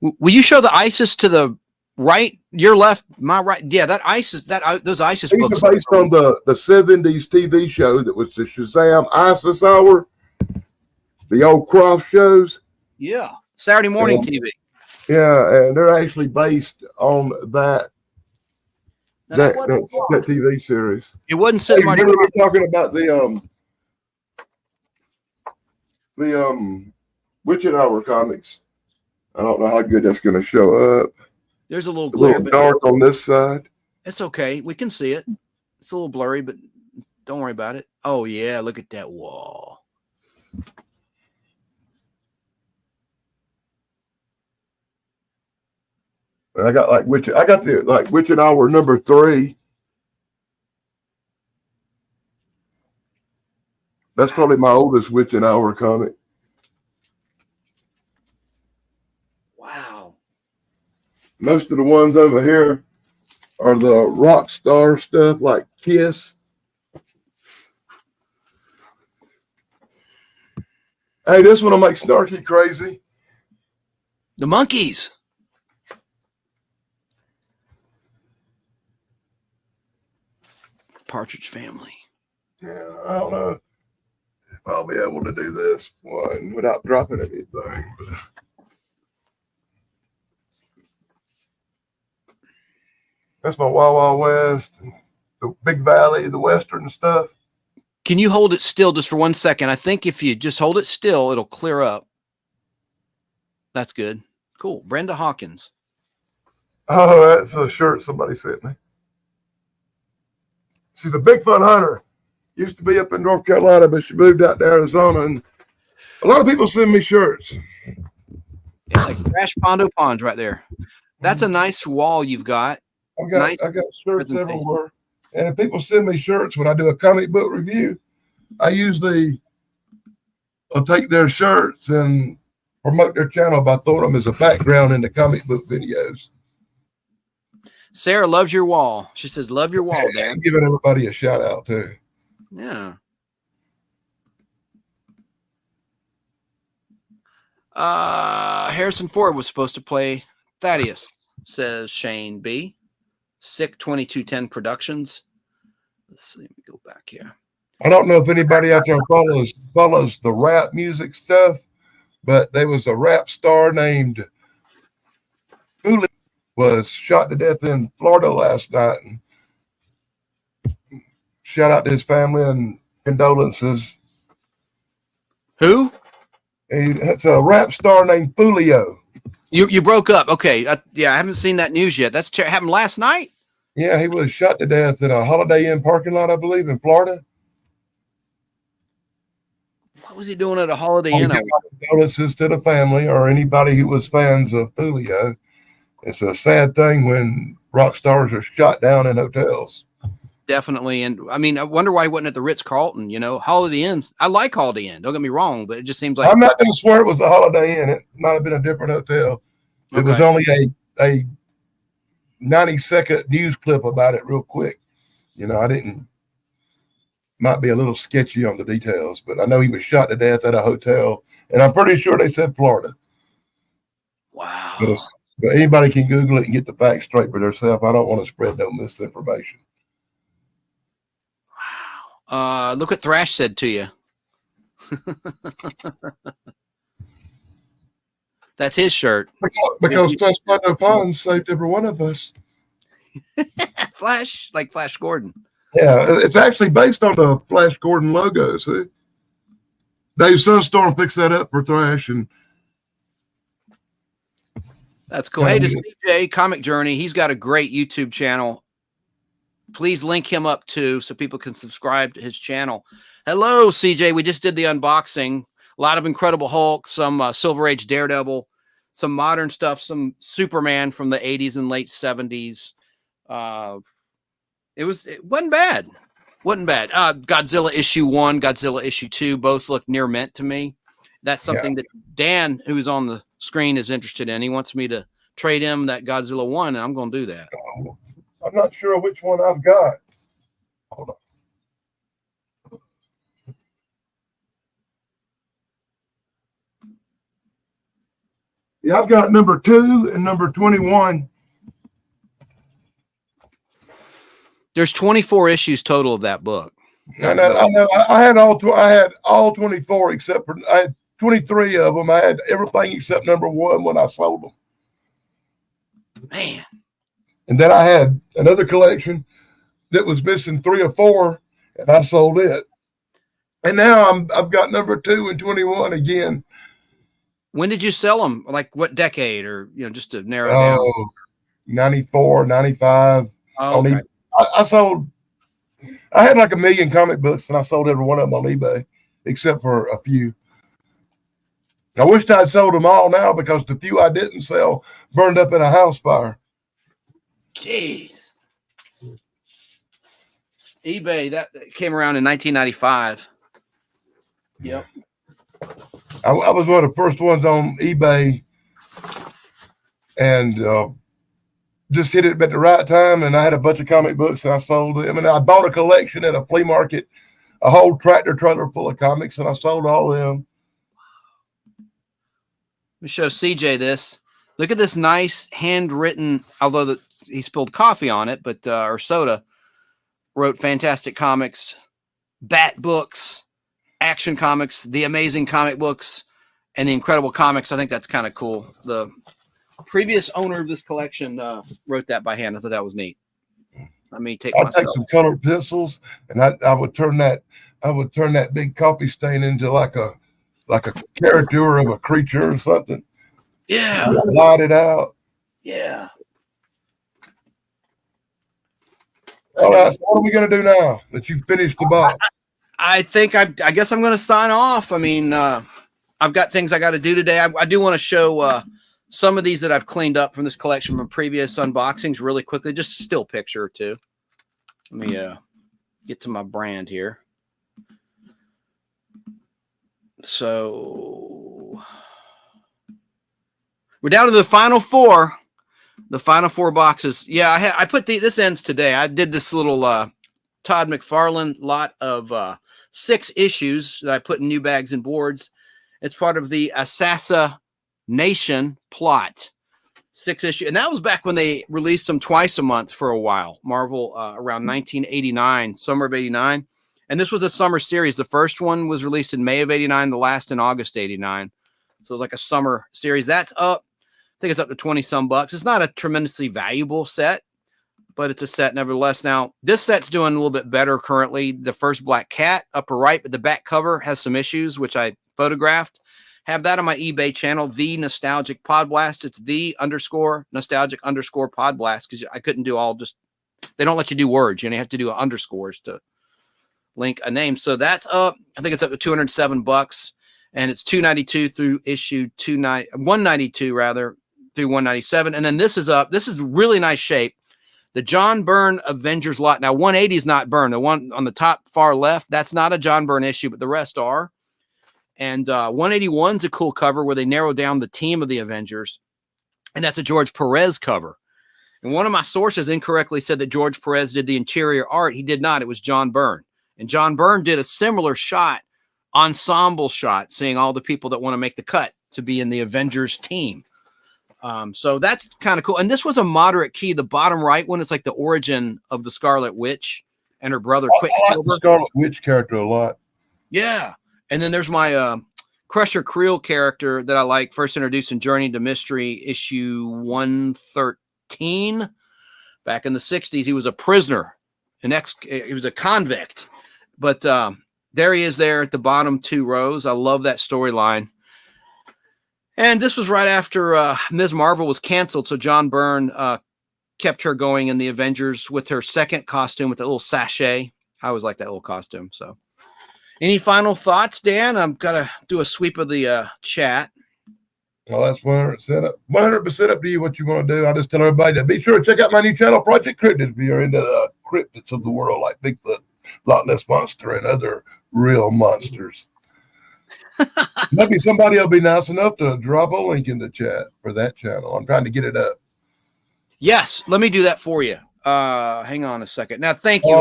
Will you show the ISIS to the right? Your left, my right. Yeah, that ISIS, those ISIS These books are based on the 70s TV show that was the Shazam ISIS Hour. The old Croft shows. Yeah. Saturday morning TV. Yeah, and they're actually based on that. That TV series. It wasn't sitting right. We're talking about the Witch Hour comics. I don't know how good that's going to show up. There's a little glare, but dark on this side. It's okay. We can see it. It's a little blurry, but don't worry about it. Oh yeah, look at that wall. I got Witch Hour number 3. That's probably my oldest Witch Hour comic. Wow. Most of the ones over here are the rock star stuff like Kiss. Hey, this one will make Snarky crazy. The Monkees. Partridge Family. Yeah, I don't know if I'll be able to do this one without dropping anything. But that's my Wild Wild West, the Big Valley, the Western stuff. Can you hold it still just for 1 second? I think if you just hold it still, it'll clear up. That's good. Cool. Brenda Hawkins. Oh, that's a shirt somebody sent me. She's a Bigfoot hunter. Used to be up in North Carolina, but she moved out to Arizona. And A lot of people send me shirts. Yeah, like Crash Pondo Ponds right there. That's a nice wall you've got. I got shirts everywhere. And if people send me shirts when I do a comic book review, I usually will take their shirts and promote their channel by throwing them as a background in the comic book videos. Sarah loves your wall. She says, love your wall, Dan. I'm giving everybody a shout out too. Yeah. Harrison Ford was supposed to play Thaddeus, says Shane B. Sick 2210 Productions. Let's see. Let me go back here. I don't know if anybody out there follows the rap music stuff, but there was a rap star named Julio was shot to death in Florida last night. And shout out to his family and condolences. Who? It's a rap star named Julio. You broke up. Okay. Yeah, I haven't seen that news yet. That's happened last night. Yeah, he was shot to death in a Holiday Inn parking lot, I believe, in Florida. What was he doing at a Holiday Inn? Condolences to the family or anybody who was fans of Julio. It's a sad thing when rock stars are shot down in hotels. Definitely. And I mean, I wonder why he wasn't at the Ritz-Carlton, Holiday Inns. I like Holiday Inn. Don't get me wrong, but it just seems like. I'm not going to swear it was the Holiday Inn. It might have been a different hotel. It was only a 90-second news clip about it real quick. Might be a little sketchy on the details, but I know he was shot to death at a hotel, and I'm pretty sure they said Florida. Wow. But anybody can Google it and get the facts straight for themselves. I don't want to spread no misinformation. Wow. Look what Thrash said to you. That's his shirt. Because Flash Ponds saved every one of us. Flash, like Flash Gordon. Yeah, it's actually based on the Flash Gordon logo. See, Dave Sunstorm fixed that up for Thrash, and that's cool. Hey, to CJ Comic Journey, he's got a great YouTube channel. Please link him up too, so people can subscribe to his channel. Hello, CJ. We just did the unboxing. A lot of Incredible Hulk, some Silver Age Daredevil, some modern stuff, some Superman from the 80s and late 70s. It wasn't bad. Wasn't bad. Godzilla issue 1, Godzilla issue 2, both look near mint to me. That's something that Dan, who's on the screen, is interested in. He wants me to trade him that Godzilla 1, and I'm going to do that. I'm not sure which one I've got. Hold on. Yeah, I've got number 2 and number 21. There's 24 issues total of that book. I know. I had all 24 except for I had 23 of them. I had everything except number 1 when I sold them. Man. And then I had another collection that was missing 3 or 4, and I sold it. And now I've got number 2 and 21 again. When did you sell them? Like what decade, or just to narrow it down? 94, 95. Oh, okay. I had like 1 million comic books, and I sold every one of them on eBay, except for a few. I wished I'd sold them all now because the few I didn't sell burned up in a house fire. Jeez. eBay, that came around in 1995. Yep. I was one of the first ones on eBay, and just hit it at the right time. And I had a bunch of comic books, and I sold them. And I bought a collection at a flea market, a whole tractor trailer full of comics, and I sold all of them. Let me show CJ this. Look at this nice handwritten, although he spilled coffee on it, but or soda. Wrote Fantastic Comics, Bat Books, Action Comics, The Amazing Comic Books, and The Incredible Comics. I think that's kind of cool. The previous owner of this collection wrote that by hand. I thought that was neat. Let me take some colored pencils, and I would turn that big coffee stain into like a caricature of a creature or something. Yeah. Light it out. Yeah. All right. So what are we going to do now that you've finished the box? I think I guess I'm going to sign off. I mean, I've got things I got to do today. I do want to show some of these that I've cleaned up from this collection from previous unboxings really quickly. Just a still picture or two. Let me get to my brand here. So we're down to the final four. The final four boxes. Yeah, I put this ends today. I did this little Todd McFarlane lot of 6 issues that I put in new bags and boards. It's part of the Assassination plot. 6 issue, and that was back when they released them twice a month for a while. Marvel around 1989, summer of '89, and this was a summer series. The first one was released in May of '89, the last in August '89. So it was like a summer series. That's up. I think it's up to 20 some bucks. It's not a tremendously valuable set, but it's a set nevertheless. Now, this set's doing a little bit better currently. The first Black Cat, upper right, but the back cover has some issues, which I photographed. Have that on my eBay channel, The Nostalgic PodBlast. It's _nostalgic_PodBlast, because I couldn't do all just, they don't let you do words. You have to do underscores to link a name. So that's up. I think it's up to 207 bucks, and it's 292 through issue 192 rather. Through 197, and then this is up. This is really nice shape. The John Byrne Avengers lot. Now 180 is not Byrne. The one on the top far left, that's not a John Byrne issue, but the rest are. And 181 is a cool cover where they narrow down the team of the Avengers, and that's a George Perez cover. And one of my sources incorrectly said that George Perez did the interior art. He did not. It was John Byrne, and John Byrne did a similar shot, ensemble shot, seeing all the people that want to make the cut to be in the Avengers team. So that's kind of cool. And this was a moderate key. The bottom right one is like the origin of the Scarlet Witch and her brother Quicksilver. I like the Scarlet Witch character a lot. Yeah. And then there's my Crusher Creel character that I like, first introduced in Journey to Mystery issue 113. Back in the 60s, he was a prisoner, he was a convict. But there he is there at the bottom 2 rows. I love that storyline. And this was right after Ms. Marvel was canceled, so John Byrne kept her going in the Avengers with her second costume with that little sachet. I always like that little costume. So, any final thoughts, Dan? I'm gonna do a sweep of the chat. Well, that's 100% up to you what you want to do. I just tell everybody to be sure to check out my new channel, Project Cryptid, if you're into the cryptids of the world like Bigfoot, Loch Ness Monster, and other real monsters. Maybe somebody will be nice enough to drop a link in the chat for that channel. I'm trying to get it up. Yes, let me do that for you. Hang on a second. Now, thank you.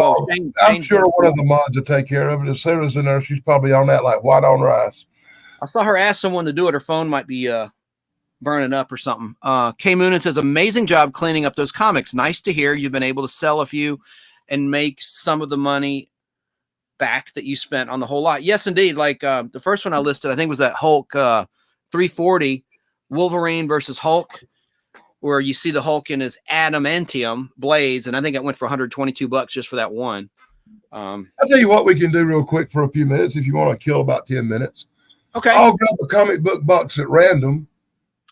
I'm sure one of the mods will take care of it. If Sarah's in there, she's probably on that like white on rice. I saw her ask someone to do it. Her phone might be burning up or something. K Moonin says, amazing job cleaning up those comics. Nice to hear you've been able to sell a few and make some of the money back that you spent on the whole lot. Yes, indeed. Like the first one I listed, I think was that Hulk 340 Wolverine versus Hulk, where you see the Hulk in his adamantium blades, and I think it went for 122 bucks just for that one. I'll tell you what we can do real quick for a few minutes if you want to kill about 10 minutes. Okay. I'll grab a comic book box at random,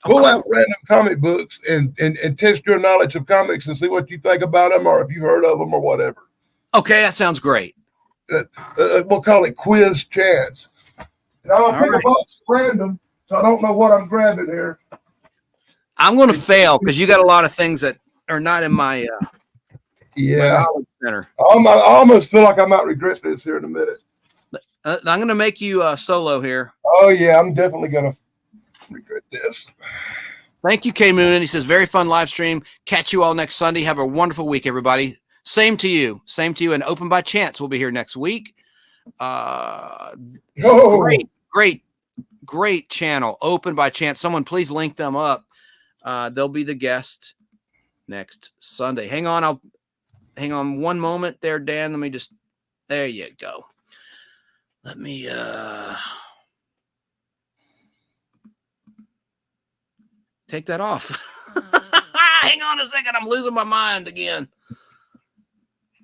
pull out random comic books, and test your knowledge of comics and see what you think about them, or if you've heard of them or whatever. Okay, that sounds great. We'll call it quiz chance. And I'm going to pick a box at random, so I don't know what I'm grabbing here. I'm going to fail because you got a lot of things that are not in my my knowledge center. I almost feel like I might regret this here in a minute. I'm going to make you solo here. Oh, yeah, I'm definitely going to regret this. Thank you, K Moon. He says, very fun live stream. Catch you all next Sunday. Have a wonderful week, everybody. Same to you. Same to you. And Open by Chance will be here next week. Great channel. Open by Chance. Someone please link them up. They'll be the guest next Sunday. Hang on one moment there, Dan. Let me just, there you go. Let me take that off. Hang on a second. I'm losing my mind again.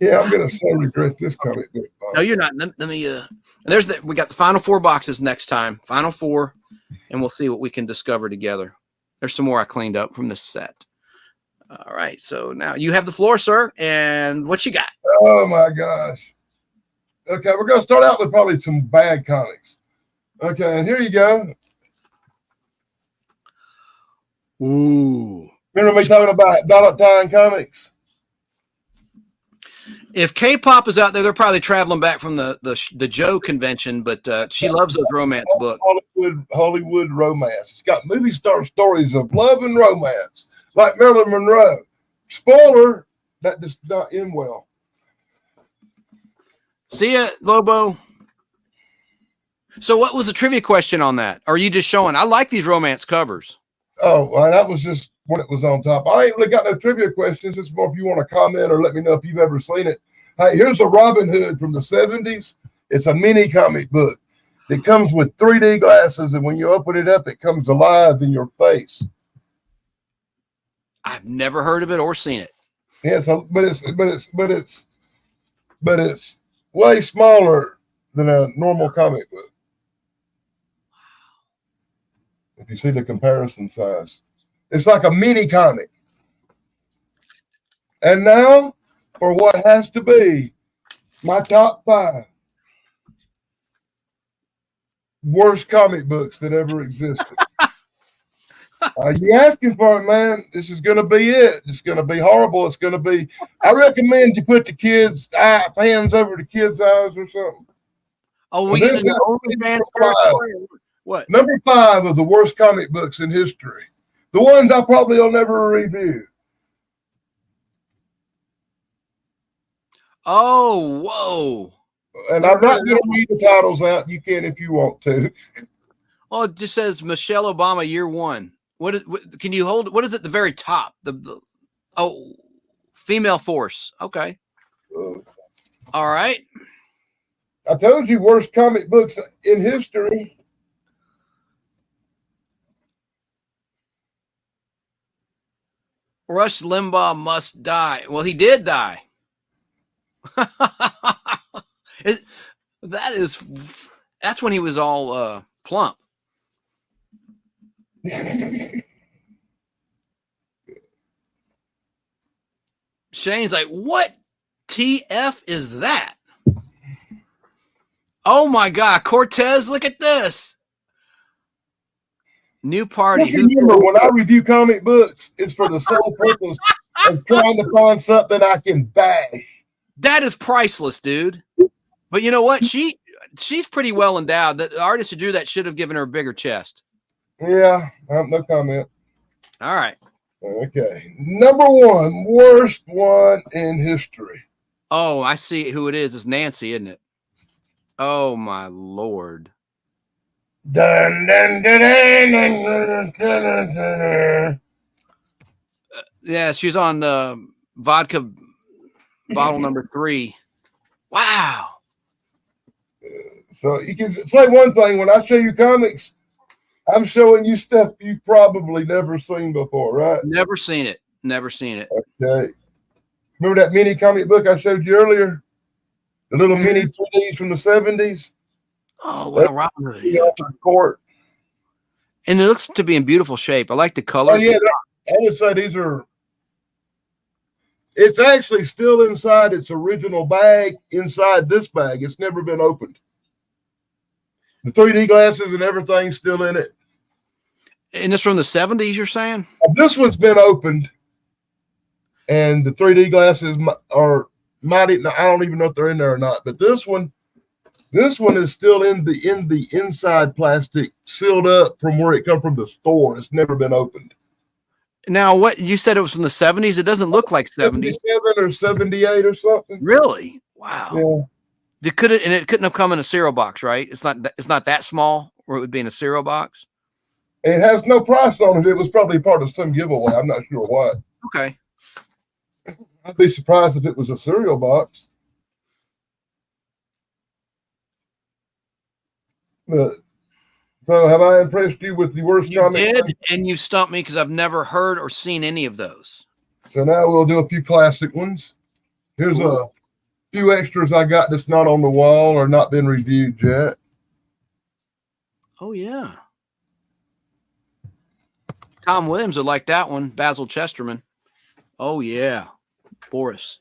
Yeah, I'm gonna so regret this comic book. No, you're not. Let me we got the final 4 boxes next time. Final 4, and we'll see what we can discover together. There's some more I cleaned up from this set. All right, so now you have the floor, sir. And what you got? Oh my gosh. Okay, we're gonna start out with probably some bad comics. Okay, and here you go. Ooh. Remember me talking about Valentine comics? If K-pop is out there, they're probably traveling back from the Joe convention, but she loves those romance books. Hollywood romance. It's got movie star stories of love and romance, like Marilyn Monroe. Spoiler, that does not end well. See ya, Lobo. So what was the trivia question on that? Or are you just showing? I like these romance covers. Oh, well, that was just when it was on top. I ain't really got no trivia questions. It's more if you want to comment or let me know if you've ever seen it. Hey, here's a Robin Hood from the 70s. It's a mini comic book. It comes with 3D glasses, and when you open it up, it comes alive in your face. I've never heard of it or seen it. Yeah, but it's way smaller than a normal comic book. If you see the comparison size, it's like a mini comic. And now for what has to be my top 5 worst comic books that ever existed. You asking for it, man? This is going to be it. It's going to be horrible. It's going to be. I recommend you put the kids' hands over the kids' eyes or something. Oh, we get the OnlyFans. What? Number 5 of the worst comic books in history. The ones I probably will never review. Oh, whoa. And I'm not going to read the titles out. You can if you want to. Oh, it just says Michelle Obama year 1. What can you hold? What is at the very top? Oh, female force. Okay. All right. I told you worst comic books in history. Rush Limbaugh must die. Well, he did die. That's when he was all plump. Shane's like, what TF is that? Oh my God, Cortez, look at this. New party. Remember, when I review comic books, it's for the sole purpose of trying to find something I can bash. That is priceless, dude. But you know what? She's pretty well endowed. The artist who drew that should have given her a bigger chest. Yeah, no comment. All right. Okay. Number 1, worst one in history. Oh, I see who it is. It's Nancy, isn't it? Oh, my Lord. Dun, dun, dun, dun, dun, dun, dun, dun. Yeah, she's on vodka bottle number 3. Wow. So you can say one thing. When I show you comics, I'm showing you stuff you've probably never seen before, right? Never seen it. Never seen it. Okay. Remember that mini comic book I showed you earlier? The little mini 3Ds from the 70s? Oh, what a Robin Hood. Court. And it looks to be in beautiful shape. I like the colors. Oh, yeah. I would say these are. It's actually still inside its original bag, inside this bag. It's never been opened. The 3D glasses and everything's still in it. And it's from the 70s, you're saying? This one's been opened, and the 3D glasses are mighty. I don't even know if they're in there or not. But this one is still in the inside plastic, sealed up from where it come from the store. It's never been opened. Now, what you said it was from the 70s? It doesn't look like 70s. 77 or 78 or something. Really? Wow. Yeah. It couldn't have come in a cereal box, right? It's not that small where it would be in a cereal box. It has no price on it. It was probably part of some giveaway. I'm not sure what. Okay. I'd be surprised if it was a cereal box. But, so have I impressed you with the worst comic? You did, and you stumped me because I've never heard or seen any of those. So now we'll do a few classic ones. Here's a few extras I got that's not on the wall or not been reviewed yet. Oh, yeah. Tom Williams would like that one. Basil Chesterman. Oh, yeah. Boris.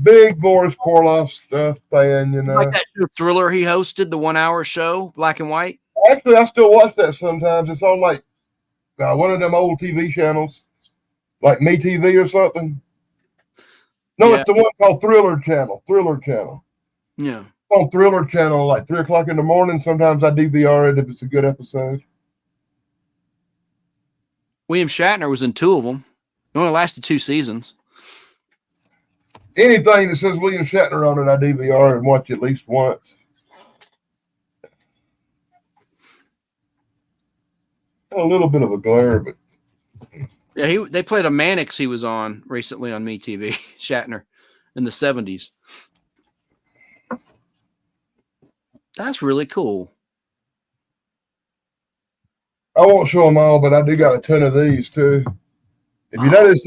Big Boris Karloff stuff fan, you know. Like that show Thriller he hosted, the 1 hour show, black and white. Actually, I still watch that sometimes. It's on like one of them old TV channels, like Me TV or something. No, Yeah. it's the one called Thriller Channel. Thriller Channel. Yeah. It's on Thriller Channel, like 3:00 in the morning. Sometimes I DVR it if it's a good episode. William Shatner was in 2 of them. It only lasted 2 seasons. Anything that says William Shatner on it, I DVR and watch at least once. A little bit of a glare, but Yeah, they played a Mannix he was on recently on Me TV, Shatner, in the 70s. That's really cool. I won't show them all, but I do got a ton of these too. If you notice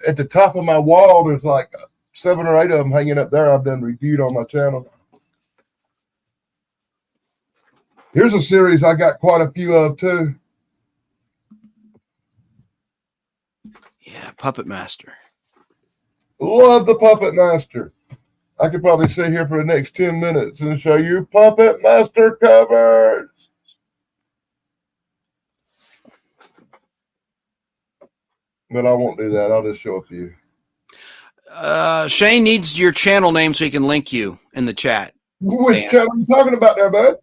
at the top of my wall, there's like 7 or 8 of them hanging up there. I've done reviewed on my channel. Here's a series I got quite a few of too. Yeah, Puppet Master. Love the Puppet Master. I could probably sit here for the next 10 minutes and show you Puppet Master covers. But I won't do that. I'll just show a few. Shane needs your channel name so he can link you in the chat. Which channel are you talking about there, bud?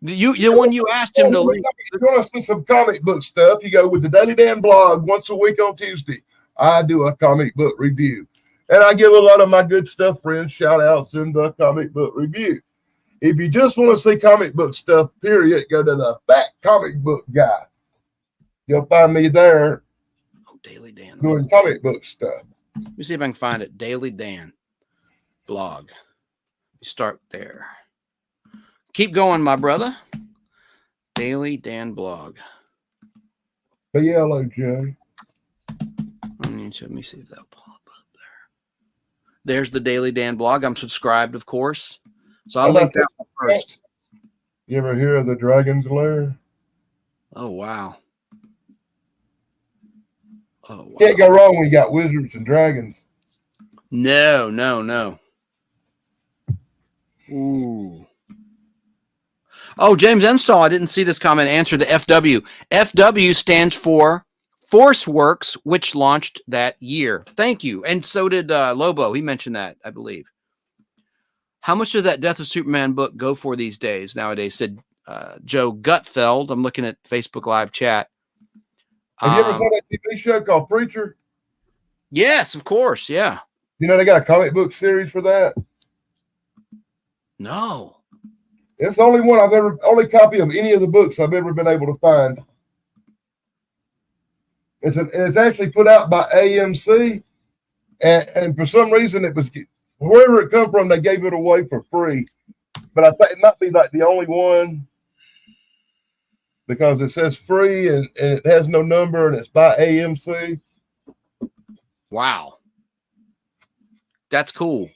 The one you asked him to link. If you want to see some comic book stuff, you go with the Daily Dan blog once a week on Tuesday. I do a comic book review. And I give a lot of my good stuff friends shout outs in the comic book review. If you just want to see comic book stuff, period, go to the Fat Comic Book Guy. You'll find me there. Oh, Daily Dan. Doing comic book stuff. Let me see if I can find it. Daily Dan blog. Start there. Keep going, my brother. Daily Dan blog. BLOJ. Let me see if that'll pop up there. There's the Daily Dan blog. I'm subscribed, of course. So I'll link that one first. You ever hear of the Dragon's Lair? Oh, wow. Oh, wow. Can't go wrong when you got wizards and dragons. No. Ooh. Oh, James Enstall, I didn't see this comment. Answer the FW. FW stands for Force Works, which launched that year. Thank you. And so did Lobo. He mentioned that, I believe. How much does that Death of Superman book go for these days, nowadays? Said Joe Gutfeld. I'm looking at Facebook Live chat. Have you ever saw that TV show called Preacher? Yes, of course. Yeah. You know, they got a comic book series for that. No. It's the only copy of any of the books I've ever been able to find. It's actually put out by AMC, and for some reason it was wherever it come from, they gave it away for free. But I think it might be like the only one because it says free and it has no number and it's by AMC. Wow. That's cool.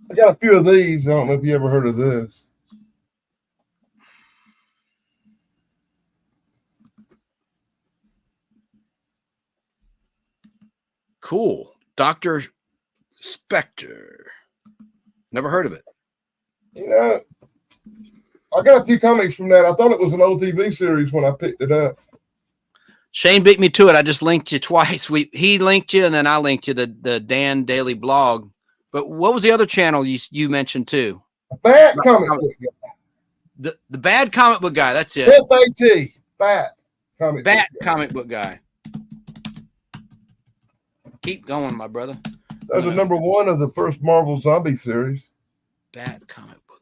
I got a few of these. I don't know if you ever heard of this. Cool. Dr. Spectre. Never heard of it. You know, I got a few comics from that. I thought it was an old TV series when I picked it up. Shane beat me to it. I just linked you twice. He linked you, and then I linked you the Dan Daily blog. But what was the other channel you mentioned too? A Fat Comic Book Guy. The Bad Comic Book Guy. That's it. FAT. Fat Comic Book Guy. Comic Book Guy. Keep going, my brother. That was the number 1 of the first Marvel Zombie series. Bad Comic Book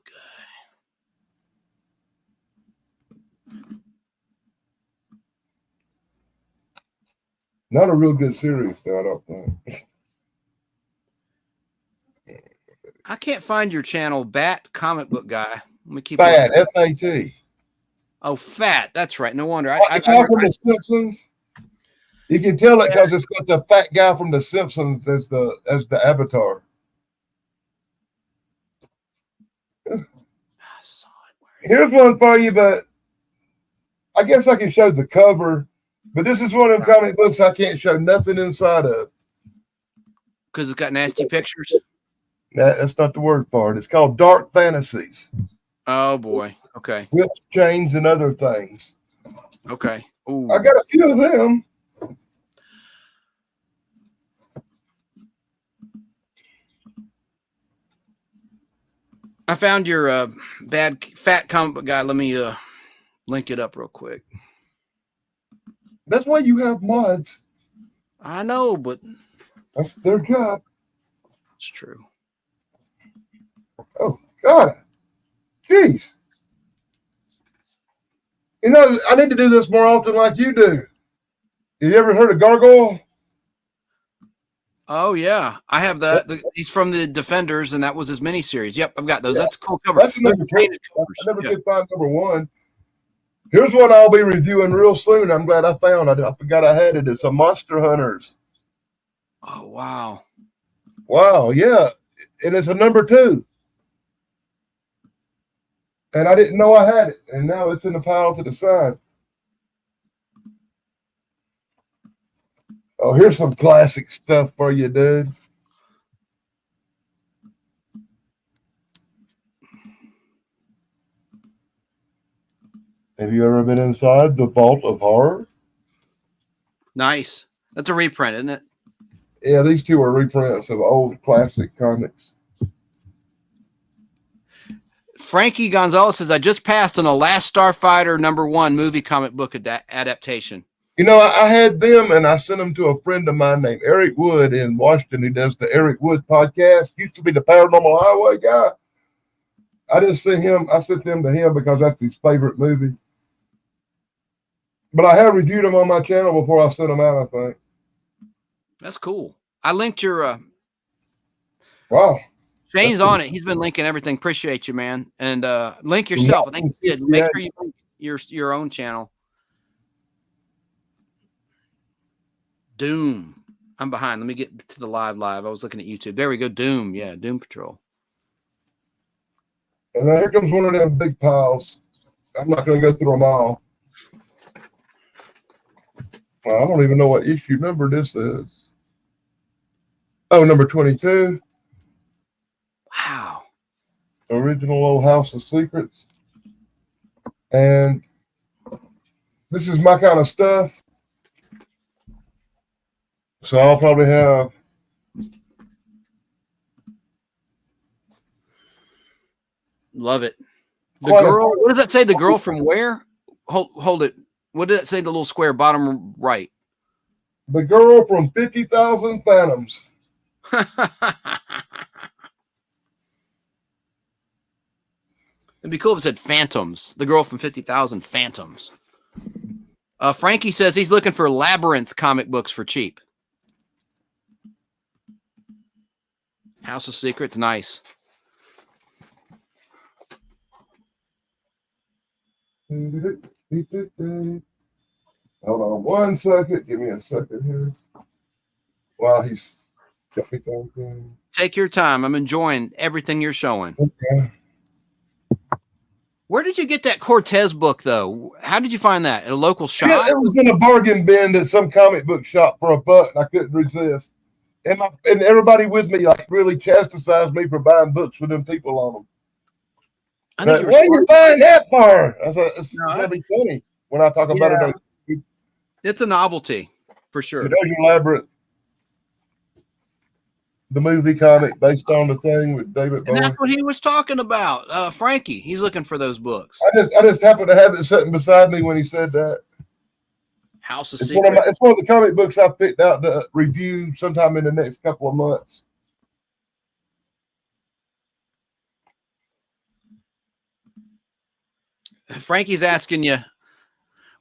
Guy. Not a real good series, though, I don't think. I can't find your channel, Bat Comic Book Guy. Let me keep Fat, FAT. Oh, Fat. That's right. No wonder. The guy from The Simpsons. You can tell it because it's got the fat guy from The Simpsons as the avatar. I saw it. Here's one for you, but I guess I can show the cover. But this is one of them comic books I can't show nothing inside of. Because it's got nasty pictures? That's not the word for it. It's called Dark Fantasies. Oh, boy. Okay. Whips, chains, and other things. Okay. Ooh. I got a few of them. I found your bad fat comic book guy. Let me link it up real quick. That's why you have mods. I know, but That's their job. it's true. Oh, God. Jeez. You know, I need to do this more often like you do. Have you ever heard of Gargoyle? Oh yeah, I have that. He's from the Defenders, and that was his miniseries. Yep, I've got those. Yeah. That's a cool cover. That's number two. Painted I covers. never Yeah. could find number one. Here's one I'll be reviewing real soon. I'm glad I found. I forgot I had it. It's a Monster Hunters. Oh wow. Wow, yeah. And it's a number two. And I didn't know I had it. And now it's in the pile to the side. Oh, here's some classic stuff for you, dude. Have you ever been inside the Vault of Horror? Nice. That's a reprint, isn't it? Yeah, these two are reprints of old classic comics. Frankie Gonzalez says, I just passed on a Last Starfighter #1 movie comic book adaptation. You know, I had them and I sent them to a friend of mine named Eric Wood in Washington, who does the Eric Wood podcast. Used to be the Paranormal Highway guy. I sent them to him because that's his favorite movie. But I have reviewed them on my channel before I sent them out, I think. That's cool. I linked your Wow. Shane's on it. He's been linking everything. Appreciate you, man. And link yourself. I think you did. Make sure you link your own channel. Doom. I'm behind. Let me get to the live. I was looking at YouTube. There we go. Doom. Yeah, Doom Patrol. And then here comes one of them big piles. I'm not going to go through them all. Well, I don't even know what issue number this is. Oh, number 22. Wow. Original old House of Secrets. And this is my kind of stuff. So I'll probably have Love it. The girl, what does that say? The girl from where? Hold it. What did it say? The little square bottom right. the girl from 50,000 Phantoms. It'd be cool if it said Phantoms. The girl from 50,000 Phantoms. Frankie says he's looking for Labyrinth comic books for cheap. House of Secrets, nice. Hold on 1 second. Give me a second here. While he's got me thinking. Take your time. I'm enjoying everything you're showing. Okay. Where did you get that Cortez book, though? How did you find that? At a local shop? Yeah, it was in a bargain bin at some comic book shop for $1. And I couldn't resist. And everybody with me like really chastised me for buying books with them people on them. I think What are you buying that for? I said, it's gonna be funny when I talk about it. It's a novelty for sure. There's your Labyrinth, the movie comic based on the thing with David And Bowie. that's what he was talking about. Frankie, he's looking for those books. I just happened to have it sitting beside me when he said that. House of It's Secrets. it's one of the comic books I picked out to review sometime in the next couple of months. Frankie's asking you,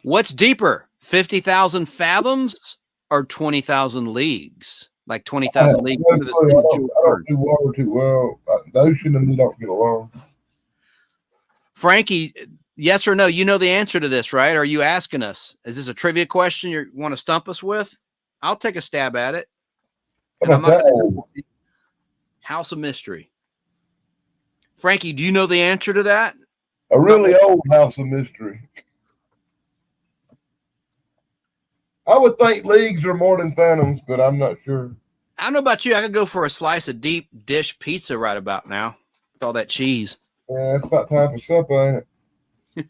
what's deeper, 50,000 fathoms or 20,000 leagues? Like 20,000 leagues under the sea. I don't do water too well. The ocean and me don't get along. Frankie, yes or no? You know the answer to this, right? Are you asking us? Is this a trivia question you want to stump us with? I'll take a stab at it. And I'm not House of Mystery. Frankie, do you know the answer to that? A really old House of Mystery. I would think leagues are more than phantoms, but I'm not sure. I don't know about you. I could go for a slice of deep dish pizza right about now with all that cheese. Yeah, it's about time for supper, ain't it?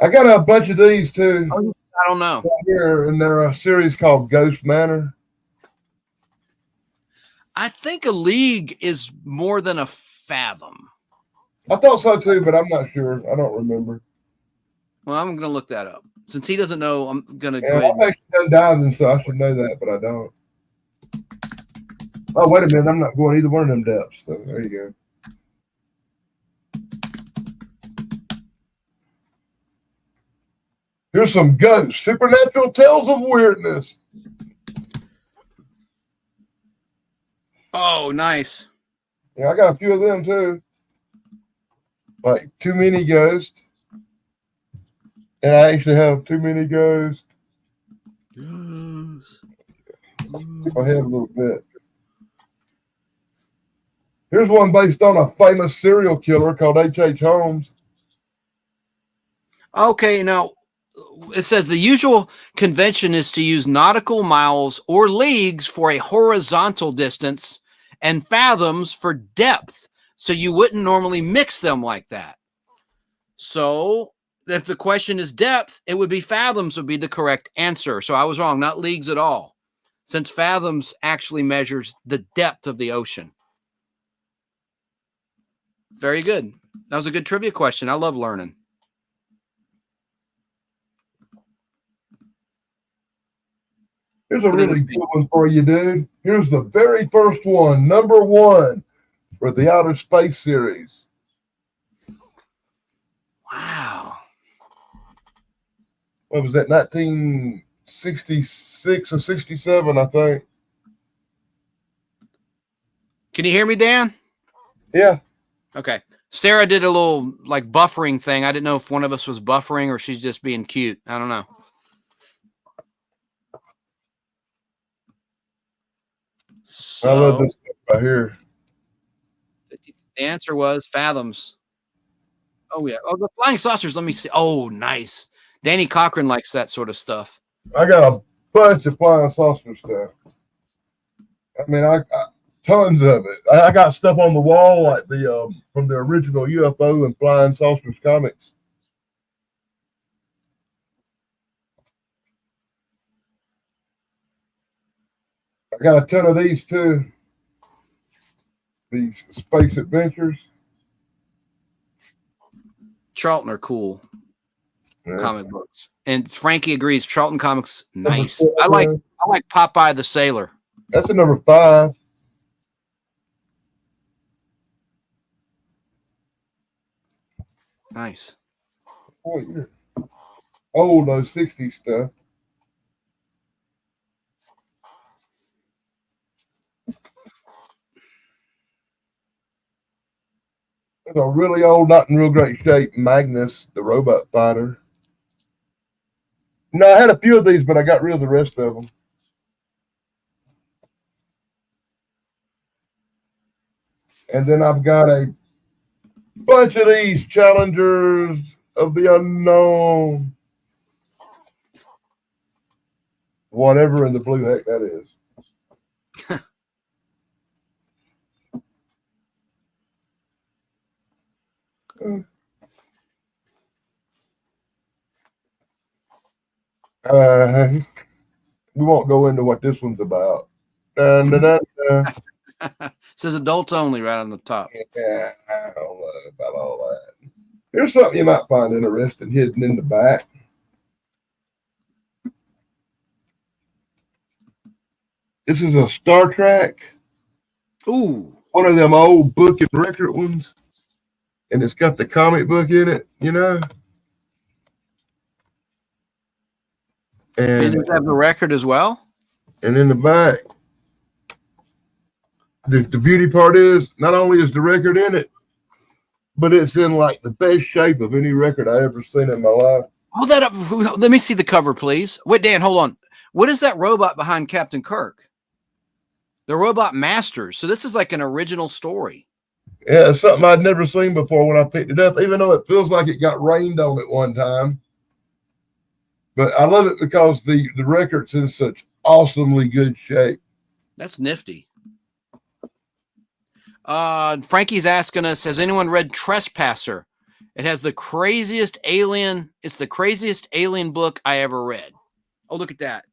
I got a bunch of these too. I don't know. Here, and they're a series called Ghost Manor. I think a league is more than a fathom. I thought so too, but I'm not sure. I don't remember. Well, I'm going to look that up. Since he doesn't know, I'm going to go Yeah, ahead. I've actually done diving, so I should know that, but I don't. Oh, wait a minute. I'm not going either one of them depths. So there you go. Here's some ghosts, supernatural tales of weirdness. Oh, nice. Yeah, I got a few of them too. Like Too Many Ghosts. And I actually have Too Many Ghosts. Skip ahead a little bit. Here's one based on a famous serial killer called H.H. Holmes. Okay, now it says the usual convention is to use nautical miles or leagues for a horizontal distance and fathoms for depth. So you wouldn't normally mix them like that. So if the question is depth, it would be fathoms would be the correct answer. So I was wrong, not leagues at all, since fathoms actually measures the depth of the ocean. Very good. That was a good trivia question. I love learning. Here's a really good one for you, dude. Here's the very first one, number 1 for the Outer Space series. Wow. What was that, 1966 or 67, I think? Can you hear me, Dan? Yeah. Okay. Sarah did a little like buffering thing. I didn't know if one of us was buffering or she's just being cute. I don't know. I love So this stuff right here. the answer was fathoms. Oh, yeah. Oh, the flying saucers. Let me see. Oh, nice. Danny Cochran likes that sort of stuff. I got a bunch of flying saucer stuff. I mean, I tons of it. I got stuff on the wall like the from the original UFO and Flying Saucers comics. I got a ton of these too. These space adventures. Charlton are cool Yeah. comic books. And Frankie agrees. Charlton comics, nice. I like Popeye the Sailor. That's a number 5. Nice. Boy, you're old, those 60s stuff. There's a really old, not in real great shape, Magnus, the robot fighter. No, I had a few of these, but I got rid of the rest of them. And then I've got a bunch of these Challengers of the Unknown. Whatever in the blue heck that is. We won't go into what this one's about. Dun, dun, dun, dun. It says adults only right on the top. Yeah, I don't know about all that. Here's something you might find interesting hidden in the back. This is a Star Trek. Ooh. One of them old book and record ones. And it's got the comic book in it, you know? Did And it have the record as well? And in the back, the beauty part is not only is the record in it, but it's in like the best shape of any record I ever seen in my life. Hold that up. Let me see the cover, please. Wait, Dan, hold on. What is that robot behind Captain Kirk? The Robot Masters. So this is like an original story. Yeah, it's something I'd never seen before when I picked it up, even though it feels like it got rained on at one time. But I love it because the record's in such awesomely good shape. That's nifty. Frankie's asking us, has anyone read Trespasser? It has the craziest alien. It's the craziest alien book I ever read. Oh, look at that.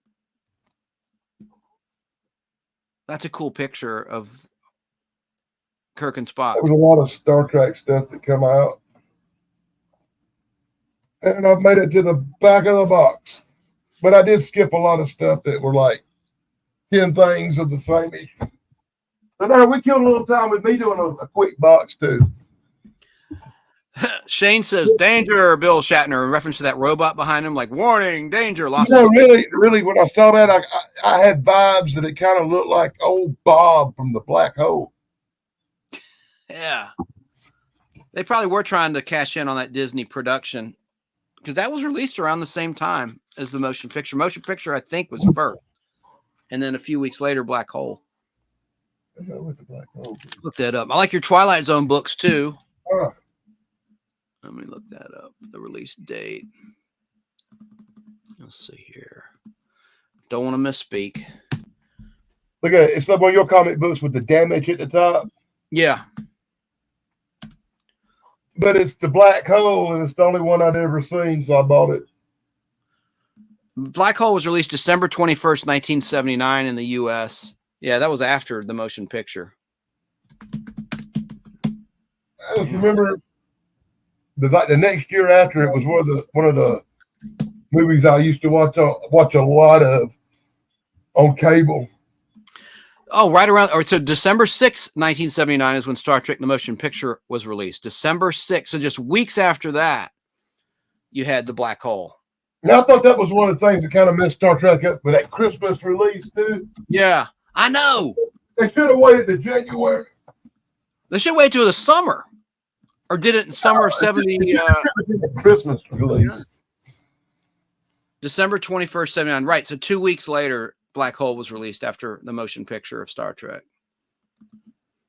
That's a cool picture of Kirk and Spock. There was a lot of Star Trek stuff that come out. And I've made it to the back of the box. But I did skip a lot of stuff that were like 10 things of the same issue. But no, we killed a little time with me doing a quick box too. Shane says, danger, Bill Shatner, in reference to that robot behind him, like, warning, danger, lost. No, really, when I saw that, I had vibes that it kind of looked like old Bob from the Black Hole. Yeah. They probably were trying to cash in on that Disney production because that was released around the same time as the motion picture. Motion picture, I think, was first. And then a few weeks later, Black Hole. With the Black Hole. Look that up. I like your Twilight Zone books, too. Let me look that up. The release date. Let's see here. Don't want to misspeak. Look at it. It's like one of your comic books with the damage at the top. Yeah. But it's the Black Hole, and it's the only one I'd ever seen, so I bought it. Black Hole was released December 21st, 1979 in the U.S. Yeah, that was after the motion picture. I just remember the next year after it was one of the movies I used to watch a lot of on cable. Oh, right around, or so December 6th, 1979 is when Star Trek the Motion Picture was released. December 6th. So just weeks after that, you had the Black Hole. Now, I thought that was one of the things that kind of messed Star Trek up with that Christmas release, too. Yeah, I know. They should have waited to January. They should wait till the summer. Or did it in summer of 70? Christmas release. December 21st, 79. Right. So 2 weeks later, Black Hole was released after the motion picture of Star Trek.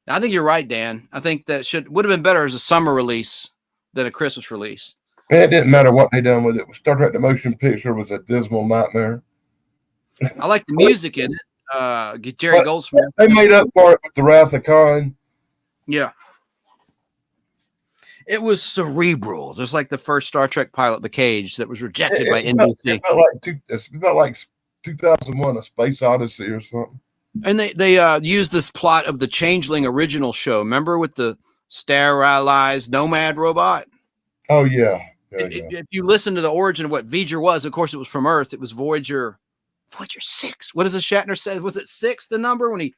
Now, I think you're right, Dan. I think that would have been better as a summer release than a Christmas release. It didn't matter what they done with it. Star Trek the motion picture was a dismal nightmare. I like the music in it. Jerry Goldsmith. They made up for it with the Wrath of Khan. Yeah. It was cerebral, just like the first Star Trek pilot, The Cage, that was rejected by NBC. It felt like 2001, A Space Odyssey or something. And they used the plot of the Changeling original show. Remember with the sterilized nomad robot? Oh, yeah. If you listen to the origin of what Voyager was, of course, it was from Earth. It was Voyager 6. What does the Shatner say? Was it 6, the number, when he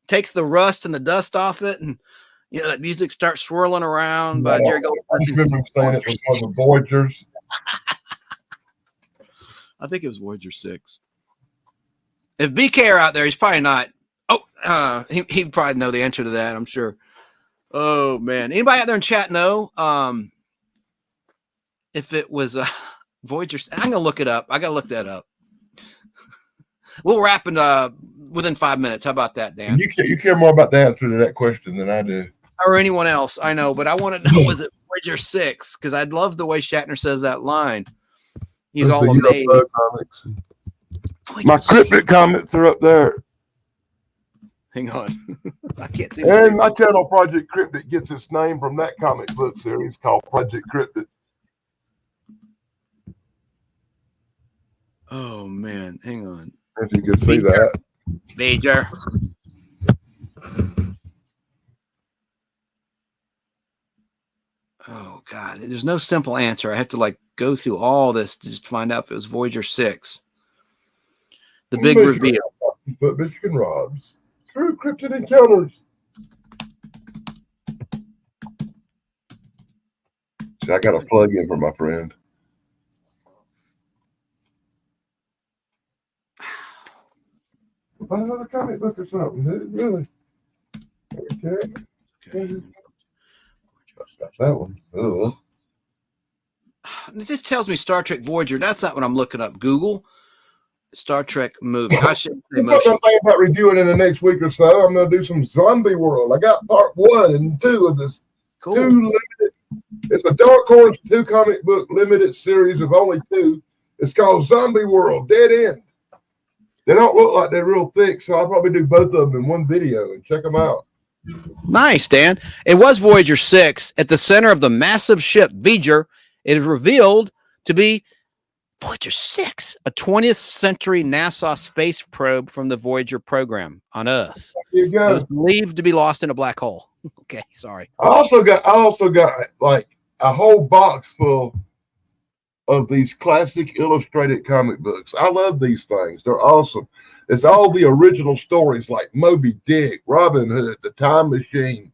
takes the rust and the dust off it? And, you know, that music starts swirling around by Jerry Goldsmith. I remember saying it was one of the Voyagers. I think it was Voyager 6. If BK are out there, he's probably not. Oh, he'd probably know the answer to that, I'm sure. Oh, man. Anybody out there in chat know if it was Voyager? I'm going to look it up. I got to look that up. We'll wrap it within 5 minutes. How about that, Dan? You care more about the answer to that question than I do. Or anyone else. I know, but I want to know, was it Voyager 6? Because I'd love the way Shatner says that line. He's all amazed. My cryptid comments are up there. Hang on. I can't see. And my channel, Project Cryptid, gets its name from that comic book series called Project Cryptid. Oh, man. Hang on. If you can see that. Major. Oh, God. There's no simple answer. I have to go through all this to just find out if it was Voyager 6. The big reveal. But Michigan Robs. True cryptid encounters. See, I got a plug in for my friend. Buy another comic book or something. Really? Okay. Got that one. Ugh. It just tells me Star Trek Voyager. That's not what I'm looking up. Google Star Trek movie. I shouldn't say I'm motion. thinking about reviewing in the next week or so. I'm going to do some Zombie World. I got part 1 and 2 of this. Cool. 2 limited. It's a Dark Horse 2 comic book limited series of only 2. It's called Zombie World Dead End. They don't look like they're real thick, so I'll probably do both of them in one video and check them out. Nice, Dan. It was Voyager 6 at the center of the massive ship Voyager. It is revealed to be Voyager 6, a 20th century NASA space probe from the Voyager program on Earth. Here you It go. was believed to be lost in a black hole. Okay, sorry. I also got like a whole box full of these classic illustrated comic books. I love these things. They're awesome. It's all the original stories like Moby Dick, Robin Hood, The Time Machine,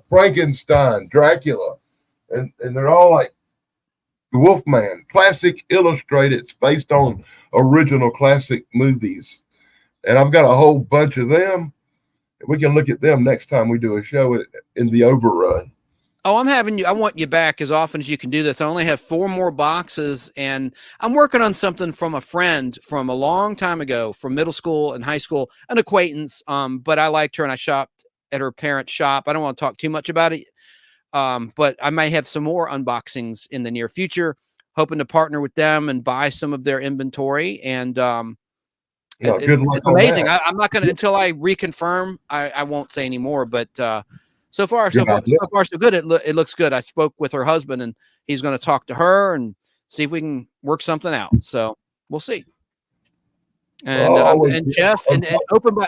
Frankenstein, Dracula, and they're all like Wolfman, classic illustrated, based on original classic movies. And I've got a whole bunch of them. We can look at them next time we do a show in the overrun. Oh, I want you back as often as you can do this. I only have 4 more boxes, and I'm working on something from a friend from a long time ago, from middle school and high school, an acquaintance. But I liked her and I shopped at her parents' shop. I don't want to talk too much about it. But I might have some more unboxings in the near future, hoping to partner with them and buy some of their inventory. And Good luck it's on amazing. that. I'm not going to, until I reconfirm, I won't say anymore, but so far, so good. It looks good. I spoke with her husband, and he's going to talk to her and see if we can work something out. So we'll see. And Jeff and Open by,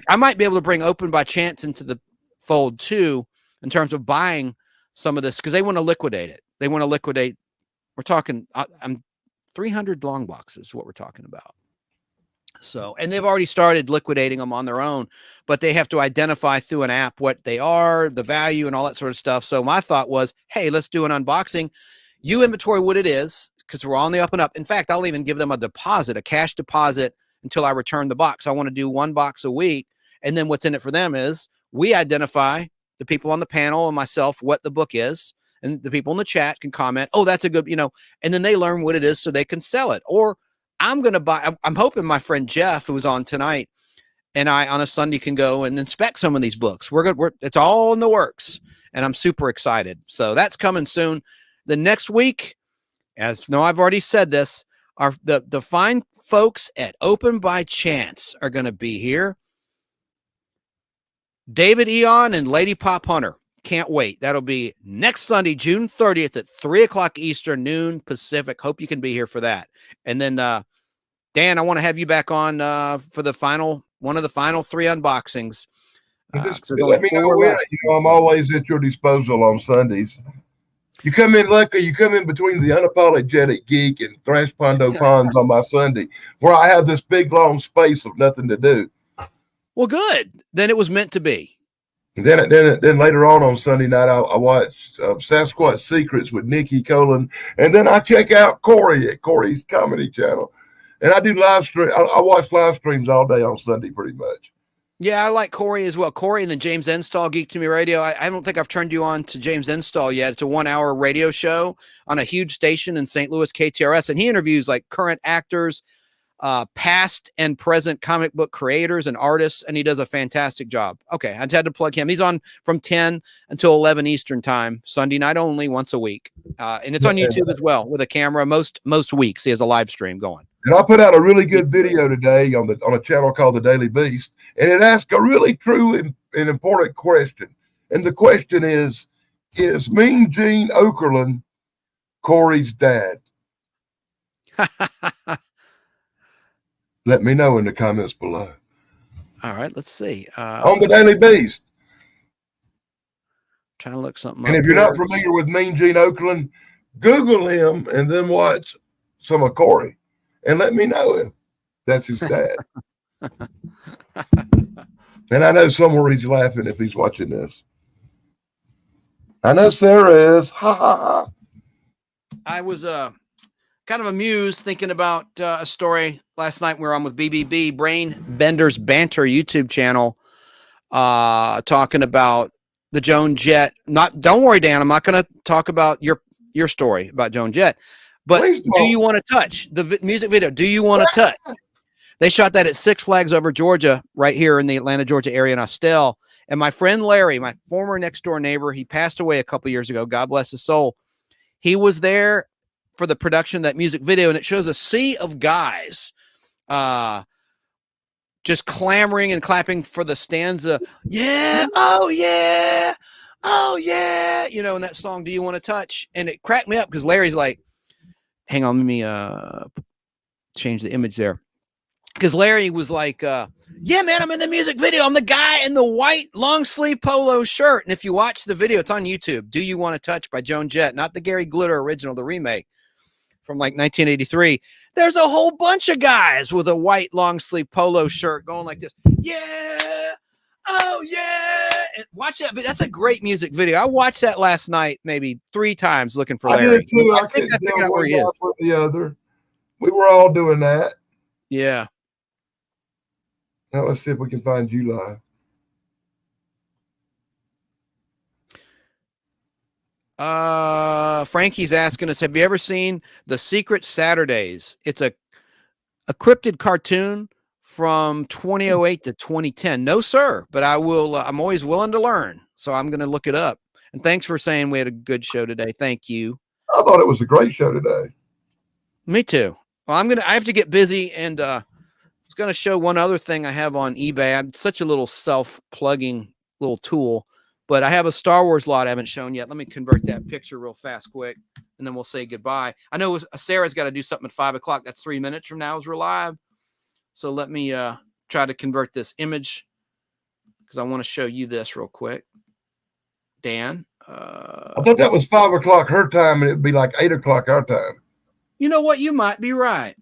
I might be able to bring Open by Chance into the fold too, in terms of buying some of this, because they want to liquidate it. They want to liquidate. We're talking, I'm 300 long boxes, what we're talking about. So, and they've already started liquidating them on their own, but they have to identify through an app what they are, the value, and all that sort of stuff. So my thought was, hey, let's do an unboxing. You inventory what it is, because we're on the up and up. In fact, I'll even give them a cash deposit until I return the box. I want to do 1 box a week. And then what's in it for them is we identify, the people on the panel and myself, what the book is. And the people in the chat can comment, oh, that's a good, and then they learn what it is so they can sell it. Or I'm going to buy, I'm hoping my friend Jeff, who was on tonight, and I on a Sunday can go and inspect some of these books. It's all in the works, and I'm super excited. So that's coming soon. The next week, I've already said this, the fine folks at Open by Chance are going to be here. David Eon and Lady Pop Hunter. Can't wait. That'll be next Sunday, June 30th at 3:00 Eastern, noon Pacific. Hope you can be here for that. And then, Dan, I want to have you back on for one of the final 3 unboxings. Let me know when. I'm always at your disposal on Sundays. You come in lucky. You come in between the Unapologetic Geek and Thrash Pondo Ponds on my Sunday, where I have this big long space of nothing to do. Well, good. Then it was meant to be. And then later on Sunday night, I watch Sasquatch Secrets with Nikki Colin, and then I check out Corey at Corey's Comedy Channel, and I do live stream. I watch live streams all day on Sunday, pretty much. Yeah, I like Corey as well. Corey and then James Enstall, Geek to Me Radio. I don't think I've turned you on to James Enstall yet. It's a 1-hour radio show on a huge station in St. Louis, KTRS, and he interviews like current actors, past and present comic book creators and artists, and he does a fantastic job. Okay, I just had to plug him. He's on from 10 until 11 Eastern time, Sunday night only, once a week, and it's on YouTube as well with a camera. Most weeks he has a live stream going. And I put out a really good video today on a channel called The Daily Beast, and it asked a really true and important question. And the question is Mean Gene Okerlund Corey's dad? Let me know in the comments below. All right, let's see. On the Daily Beast. Trying to look something and up. If you're not familiar with Mean Gene Okerlund, Google him and then watch some of Corey and let me know if that's his dad. And I know somewhere he's laughing if he's watching this. I know Sarah is. Ha ha ha. I was kind of amused thinking about a story last night. We were on with BBB, Brain Bender's Banter YouTube channel, talking about the Joan Jett. Don't worry, Dan. I'm not going to talk about your story about Joan Jett. But do you want to touch the music video? Do you want to touch? They shot that at Six Flags Over Georgia, right here in the Atlanta, Georgia area in Austell. And my friend Larry, my former next door neighbor, he passed away a couple years ago. God bless his soul. He was there for the production of that music video, and it shows a sea of guys just clamoring and clapping for the stanza. Yeah. Oh yeah. Oh yeah. You know, in that song, Do You Want to Touch? And it cracked me up because Larry's like, hang on, let me change the image there. Because Larry was like, yeah, man, I'm in the music video. I'm the guy in the white long sleeve polo shirt. And if you watch the video, it's on YouTube. Do You Want to Touch by Joan Jett, not the Gary Glitter original, the remake from like 1983. There's a whole bunch of guys with a white long sleeve polo shirt going like this. Yeah. Oh, yeah. And watch that. That's a great music video. I watched that last night, maybe 3 times looking for Larry. I did too. I think I figured out where he is. The other. We were all doing that. Yeah. Now let's see if we can find you live. Frankie's asking us, have you ever seen The Secret Saturdays? It's a cryptid cartoon from 2008 to 2010. No, sir, but I will. I'm always willing to learn, so I'm going to look it up. And thanks for saying we had a good show today. Thank you. I thought it was a great show today. Me too. Well, I have to get busy, and I was going to show one other thing I have on eBay. I'm such a little self-plugging little tool, but I have a Star Wars lot I haven't shown yet. Let me convert that picture real fast, quick, and then we'll say goodbye. I know Sarah's got to do something at 5 o'clock. That's 3 minutes from now as we're live. So let me try to convert this image because I want to show you this real quick. Dan. I thought that was 5 o'clock her time, and it'd be like 8 o'clock our time. You know what? You might be right.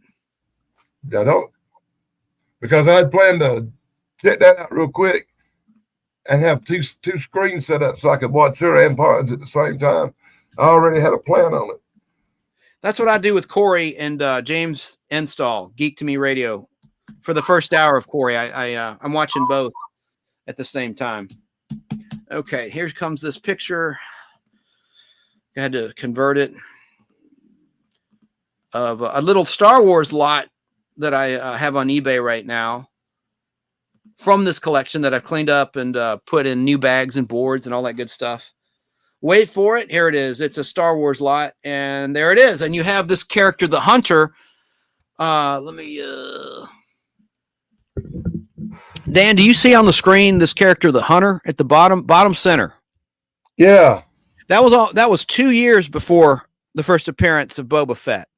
I don't, because I had planned to check that out real quick and have two screens set up so I could watch her and Pons at the same time. I already had a plan on it. That's what I do with Corey and James Enstall, Geek to Me Radio. For the first hour of Corey, I'm watching both at the same time. Okay, here comes this picture. I had to convert it. Of a little Star Wars lot that I have on eBay right now from this collection that I've cleaned up and put in new bags and boards and all that good stuff. Wait for it. Here it is. It's a Star Wars lot, and there it is. And you have this character, the Hunter. Let me Dan, do you see on the screen this character, the Hunter, at the bottom center? Yeah. That was 2 years before the first appearance of Boba Fett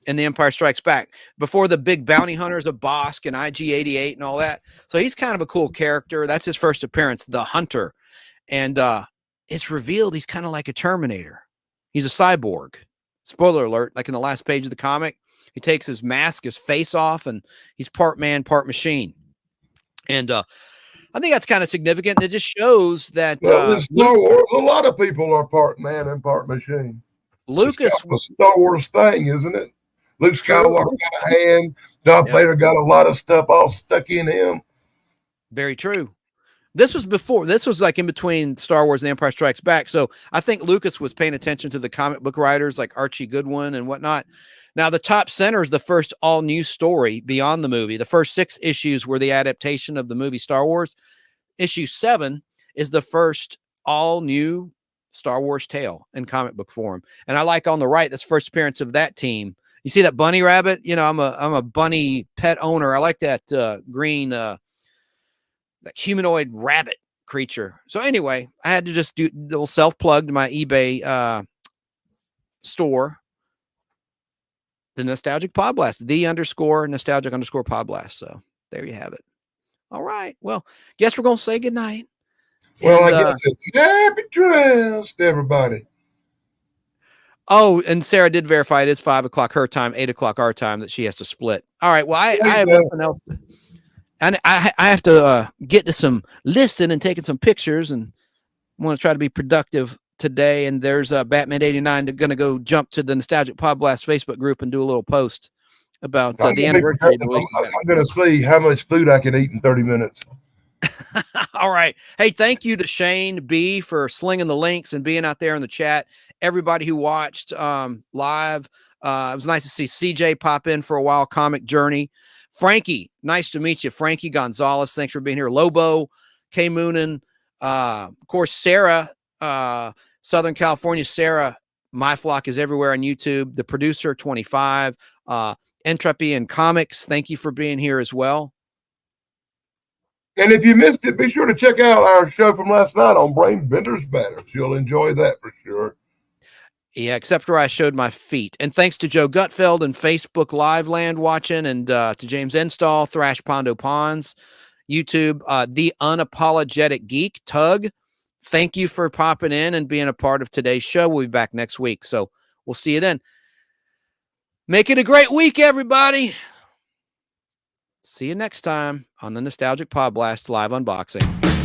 in The Empire Strikes Back, before the big bounty hunters of Bosk and IG-88 and all that. So he's kind of a cool character. That's his first appearance, the Hunter. And it's revealed he's kind of like a Terminator. He's a cyborg. Spoiler alert, like in the last page of the comic, he takes his mask, his face off, and he's part man, part machine. And I think that's kind of significant. It just shows that Star Wars, a lot of people are part man and part machine. Lucas was a Star Wars thing, isn't it? Luke Skywalker got a hand. Darth Vader got a lot of stuff all stuck in him. Very true. This was like in between Star Wars and The Empire Strikes Back. So I think Lucas was paying attention to the comic book writers like Archie Goodwin and whatnot. Now, the top center is the first all-new story beyond the movie. The first 6 issues were the adaptation of the movie Star Wars. Issue 7 is the first all-new Star Wars tale in comic book form. And I like on the right, that's first appearance of that team. You see that bunny rabbit? You know, I'm a bunny pet owner. I like that green, that humanoid rabbit creature. So anyway, I had to just do a little self-plug to my eBay store. The Nostalgic PodBlast, _nostalgic_PodBlast. So there you have it. All right. Well, guess we're going to say goodnight. Well, I guess it's happy trails to everybody. Oh, and Sarah did verify it is 5 o'clock her time, 8 o'clock our time that she has to split. All right. Well, I have nothing else. And I have to get to some listing and taking some pictures, and I want to try to be productive today. And there's Batman 89 going to go jump to the Nostalgic PodBlast Facebook group and do a little post about the anniversary. I'm going to see how much food I can eat in 30 minutes. All right. Hey, thank you to Shane B for slinging the links and being out there in the chat. Everybody who watched live, it was nice to see CJ pop in for a while. Comic Journey. Frankie, nice to meet you. Frankie Gonzalez, thanks for being here. Lobo, K Moonin, of course, Sarah, Southern California. Sarah, My Flock is everywhere on YouTube. The producer 25, Entropy and Comics. Thank you for being here as well. And if you missed it, be sure to check out our show from last night on Brain Bender's Banners. You'll enjoy that for sure. Yeah, except where I showed my feet. And thanks to Joe Gutfeld and Facebook Live Land watching, and to James Enstall, Thrash Pondo Ponds, YouTube, The Unapologetic Geek, Tug. Thank you for popping in and being a part of today's show. We'll be back next week. So we'll see you then. Make it a great week, everybody. See you next time on the Nostalgic PodBlast Live Unboxing.